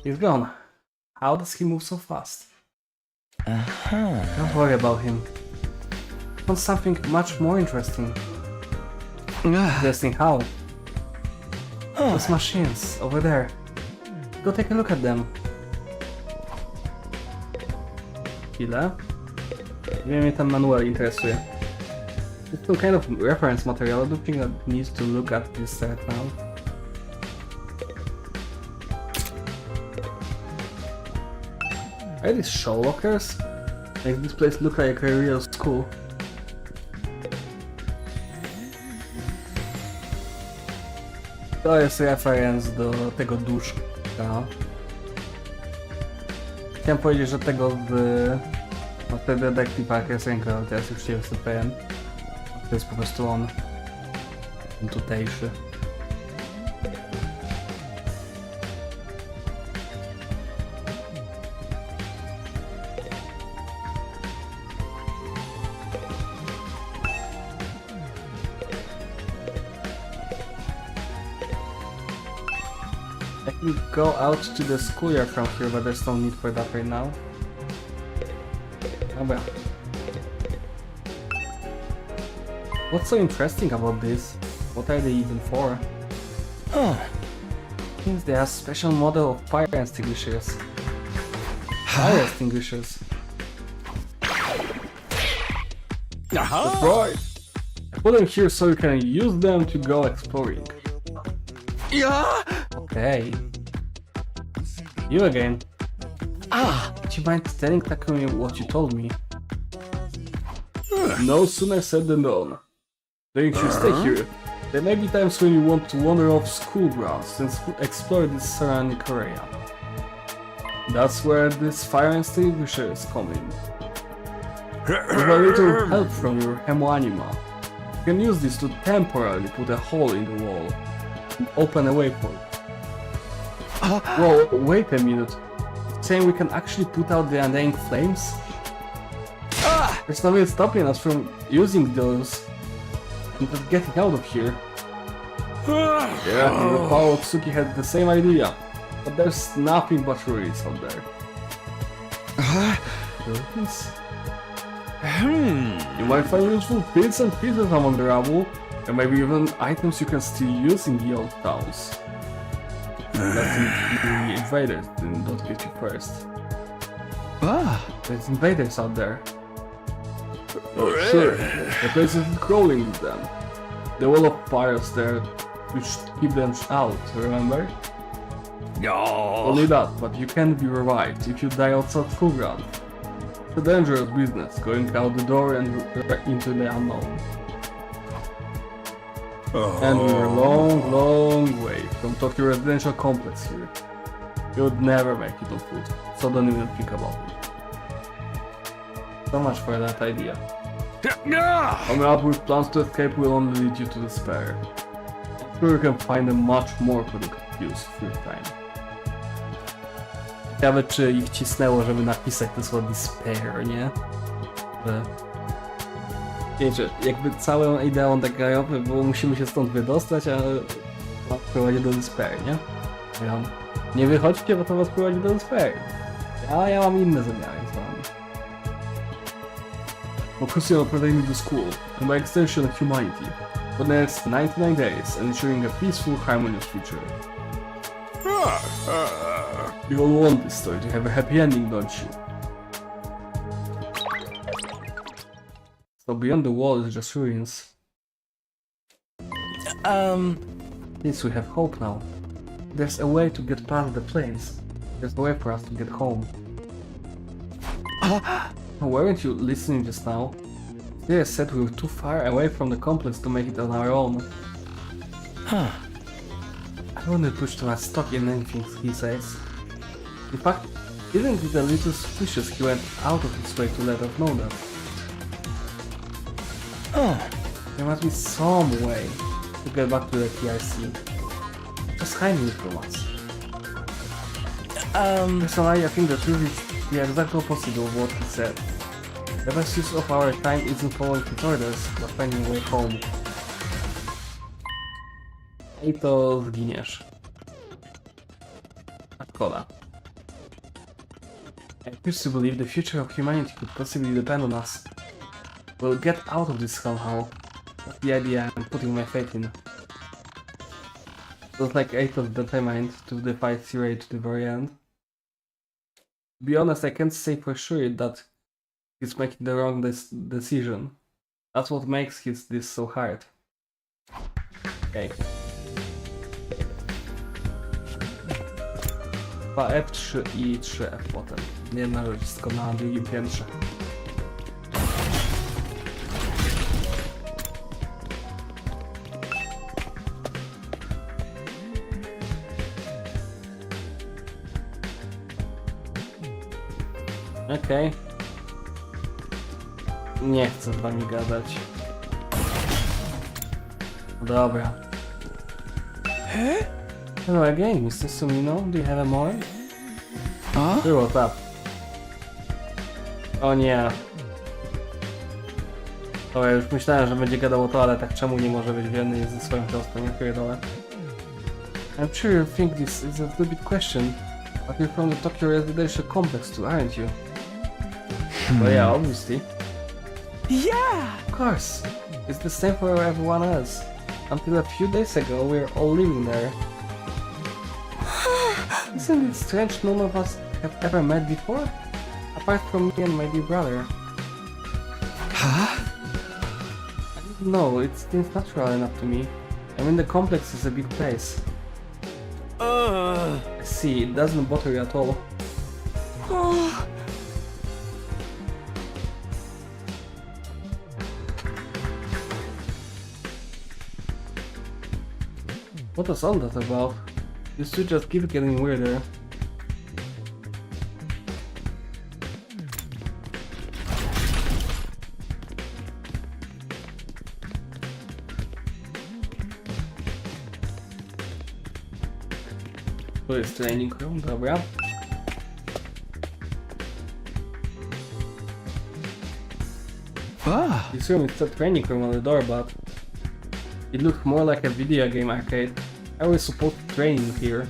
He's gone. How does he move so fast? Don't worry about him. I want something much more interesting. Interesting how? Those machines over there. Go take a look at them. Chwilę. Nie mnie ten manual interesuje. It's some kind of reference material. I don't think I need to look at this right now. Are these show lockers? Make this place look like a real school. To jest reference do tego duszka. Chciałem powiedzieć, że tego w... No wtedy Detective Parker jest ręką, ale teraz już nie jestem pewien. To jest po prostu on. Ten tutejszy. I can go out to the schoolyard from here, but there's no need for that right now. Oh well. What's so interesting about this? What are they even for? Means they have special model of fire extinguishers. Fire extinguishers. That's right! I put them here so you can use them to go exploring. Okay. You again. Would you mind telling Takumi what you told me? No sooner said than done. Then you should stay here. There may be times when you want to wander off school grounds and explore this surrounding area. That's where this fire extinguishers come in. With a little help from your Hemoanima, you can use this to temporarily put a hole in the wall and open a waypoint. Whoa, wait a minute. Saying we can actually put out the undying flames? There's nothing stopping us from using those and just getting out of here. Yeah, the power of Tsuki had the same idea, but there's nothing but ruins out there. Ruins? You might find useful bits and pieces among the rubble, and maybe even items you can still use in the old towns. Let's see the invaders don't get you first. There's invaders out there. Oh sure, the place is crawling with them. The wall of fires there which keep them out, remember? Only that, but you can't be revived if you die outside school ground. It's a dangerous business, going out the door and into the unknown. And we're a long, long way from Tokyo Residential Complex here. You would never make it on foot, so don't even think about it. So much for that idea. Coming up with plans to escape will only lead you to despair. I'm sure you can find a much more productive use for your time. Ciekawe, czy ich cisnęło, żeby napisać to słowo despair, nie? Że... Wiecie, jakby całą ideą Danganronpy było musimy się stąd wydostać, a was prowadzi do despair, nie? Nie wychodźcie, bo to was prowadzi do despair. A ja mam inne zamiary z wami. Focusing on protecting the school, and by extension humanity, for the next 99 days, and ensuring a peaceful, harmonious future. You all want this story to have a happy ending, don't you? So beyond the wall is just ruins. Since we have hope now, there's a way to get past the plains. There's a way for us to get home. Weren't you listening just now? They said we were too far away from the complex to make it on our own. I wouldn't push too much stock in anything he says. In fact, isn't it a little suspicious he went out of his way to let us know that? There must be some way to get back to the TRC. Just hiding it from us. Personally, I think the truth is the exact opposite of what he said. The best use of our time isn't following his orders, but finding a way home. I to zginiesz. Koda. I used to believe the future of humanity could possibly depend on us. We'll get out of this somehow. That's the idea I'm putting my faith in. Just like I was determined to defy Siri to the very end. To be honest, I can't say for sure that he's making the wrong decision. That's what makes this so hard. Okay. Chyba F3 i 3F potem. Jedna rzecz tylko na drugim piętrze. Okej. Nie chcę z wami gadać. Dobra. Hello again, Mr. Sumino. Do you have a more? Było tak. O nie. To ja już myślałem, że będzie gadał o toaletach. Czemu nie może być wierny ze swoją siostrą? Ja pierdolę. I'm sure you think this is a stupid question, but you're from the Tokyo residential complex too, aren't you? Well, yeah, obviously. Yeah! Of course. It's the same for everyone else. Until a few days ago, we were all living there. Isn't it strange none of us have ever met before? Apart from me and my dear brother. Huh? I don't know, it seems natural enough to me. I mean, the complex is a big place. I see, it doesn't bother you at all. What was all that about? These two just keep getting weirder. To jest training room, dobra. This room is a training room on the door, but it looked more like a video game arcade. I was supposed to train in here.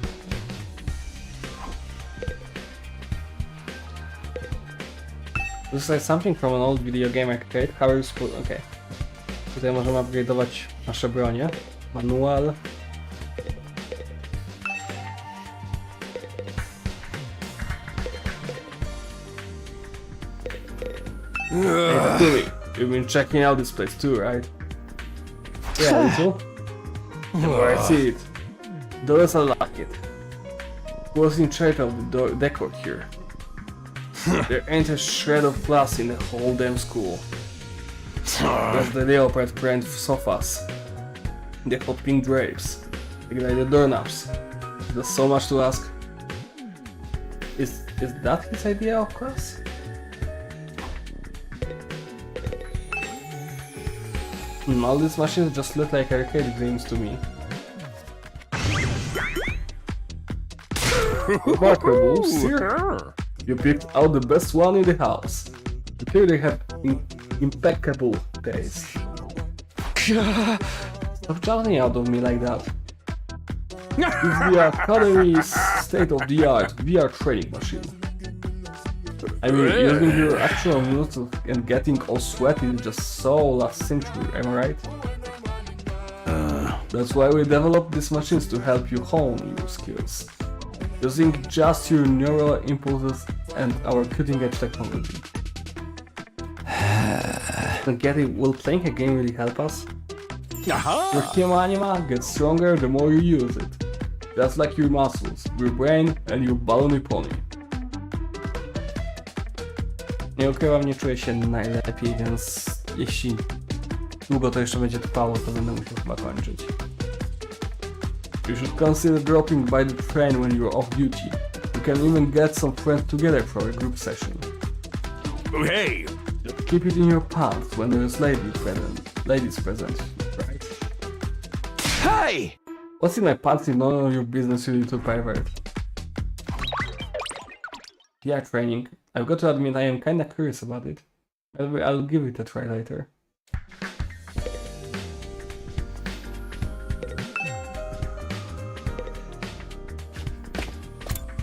Looks like something from an old video game arcade. How are you supposed... Okay. Tutaj możemy upgrade'ować nasze bronie. Manual. Hey, Tumi, you've been checking out this place too, right? Yeah, a little. I see it. Does I like it. Who was in charge of the decor here? There ain't a shred of class in the whole damn school. There's the leopard print sofas, the hot pink drapes, the glided doorknobs. There's so much to ask. Is that his idea of class? All these machines just look like arcade games to me. Remarkable, sir. You picked out the best one in the house. You clearly have impeccable taste. Stop shouting out of me like that. This is the Academy's state-of-the-art VR training machine. I mean, using your actual muscles and getting all sweaty is just so last century, am I right? That's why we developed these machines to help you hone your skills. Using just your neural impulses and our cutting-edge technology. And get it, will playing a game really help us? Your Kimanima gets stronger the more you use it. Just like your muscles, your brain and your balony pony. Nie ukrywam, nie czuję się najlepiej, więc jeśli długo to jeszcze będzie trwało, to będę musiał chyba kończyć. You should consider dropping by the train when you're off duty. You can even get some friends together for a group session. Hey! Just keep it in your pants when there's ladies present, right? Hey! What's in my pants is none of your business, you little pervert. Yeah, training. I've got to admit I am kinda curious about it. I'll give it a try later.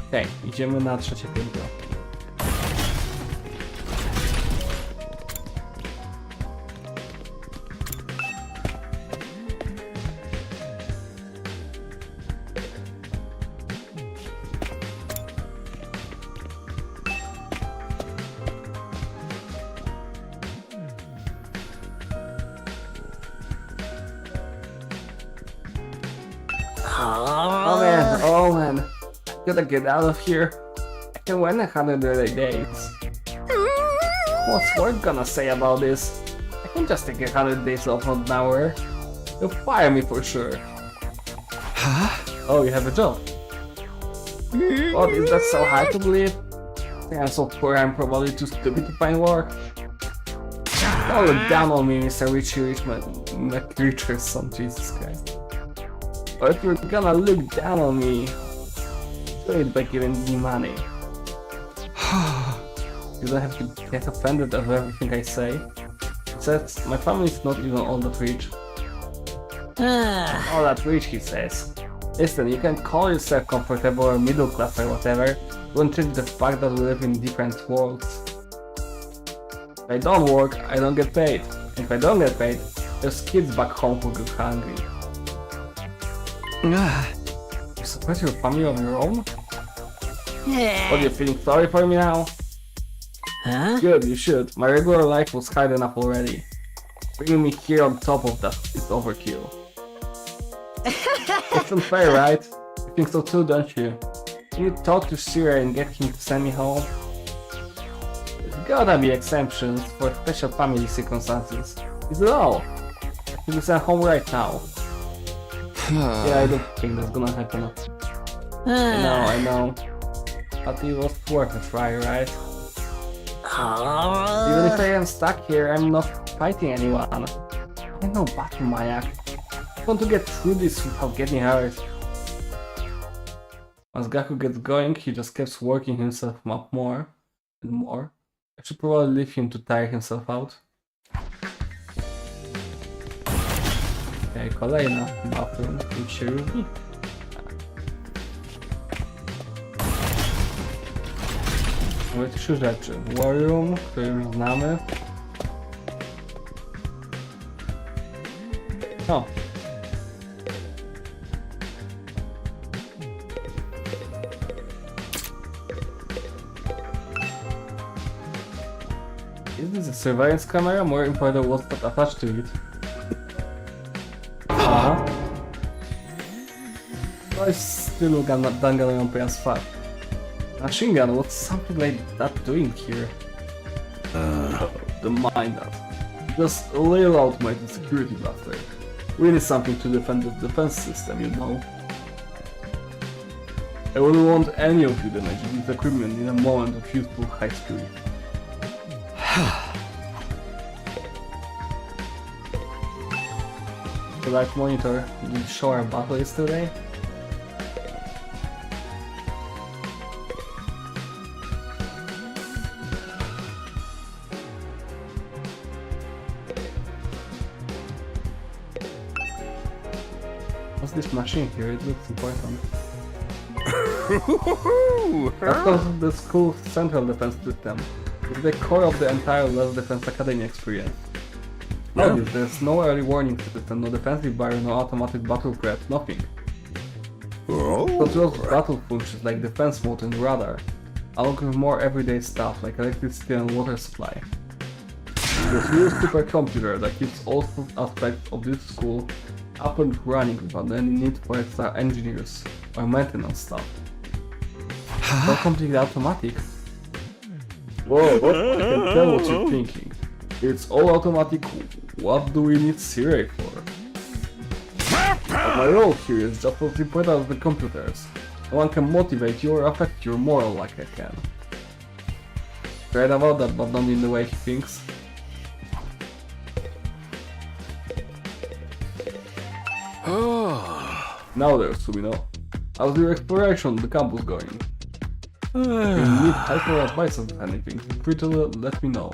Okej, idziemy na trzecie piętro. Oh man, gotta get out of here. I can win 100 days. What's work gonna say about this? I can just take 100 days off from nowhere. You'll fire me for sure. Huh? Oh, you have a job. What, is that so hard to believe? I'm so poor I'm probably too stupid to find work. Don't look down on me, Mr. Richardson, Jesus Christ. Or if you're gonna look down on me, do it by giving me money. You don't have to get offended of everything I say. Besides, my family is not even all that rich. All that rich, he says. Listen, you can call yourself comfortable or middle class or whatever, don't change the fact that we live in different worlds. If I don't work, I don't get paid. And if I don't get paid, there's kids back home who go hungry. You support your family of your own? What, are you feeling sorry for me now? Huh? Good, you should. My regular life was hard enough already. Bringing me here on top of that is overkill. It's unfair, right? You think so too, don't you? Can you talk to Shira and get him to send me home? There's gotta be exceptions for special family circumstances. Is it all? He'll be sent home right now. Yeah, I don't think that's gonna happen. I know. But it was worth a try, right? Even if I am stuck here, I'm not fighting anyone. I'm no battle maniac. I want to get through this without getting hurt. As Gaku gets going, he just keeps working himself up more and more. I should probably leave him to tire himself out. Okej, kolejna bathroom, which się różni. Mamy 3 rzeczy. War room, który już znamy. O! Is this a surveillance camera? More important what's not attached to it. To jest w stylu Danganronpy as fuck. Machine gun, what's something like that doing here? Don't mind that. Just a little automated security blaster. Really something to defend the defense system, you know. I wouldn't want any of you damaging this equipment in a moment of useful high speed. The light monitor did show our battle yesterday. What's this machine here? It looks important. That's of the school's central defense system. It's the core of the entire Last Defense Academy experience. Notice, there's no early warning system, no defensive barrier, no automatic battle prep, nothing. Controls battle functions like defense mode and radar, along with more everyday stuff like electricity and water supply. There's a real supercomputer that keeps all aspects of this school up and running without any need for extra engineers or maintenance staff. It's all completely automatic. Whoa, what? I can tell what you're thinking. It's all automatic. What do we need Siri for? My role here is just as important as the computers. No one can motivate you or affect your moral like I can. Right about that, but not in the way he thinks. Now there's Sumino. How's your exploration of the campus going? If you need help or advice on anything, feel free to let me know.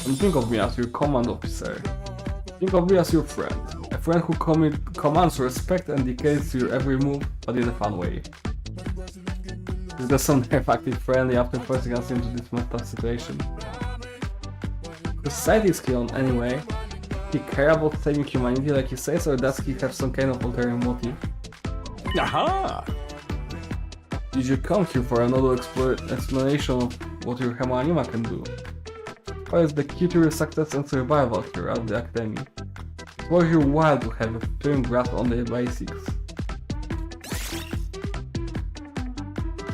Don't think of me as your command officer. Think of me as your friend. A friend who commands respect and dictates your every move, but in a fun way. Is there some active friendly after forcing us into this messed up situation? The society is killed anyway. He care about saving humanity like he says, or does he have some kind of ulterior motive? Aha! Did you come here for another explanation of what your Hemanima can do? What is the key to your success and survival here at the Academy? It's worth your while to have a firm grasp on the basics.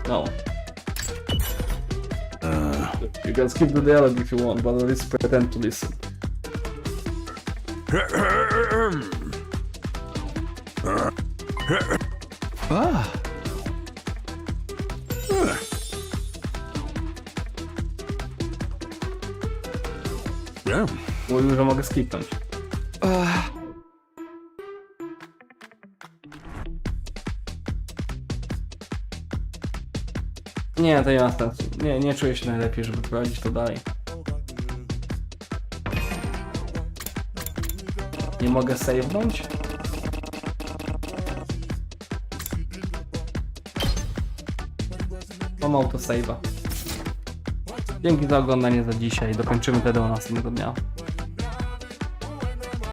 No. You can skip the dialogue if you want, but at least pretend to listen. Mówił, że mogę skipnąć. Nie, to nie ma sensu. Nie czuję się najlepiej, żeby prowadzić to dalej. Nie mogę save'nąć? Mam autosave'a. Dzięki za oglądanie za dzisiaj. Dokończymy te do następnego dnia.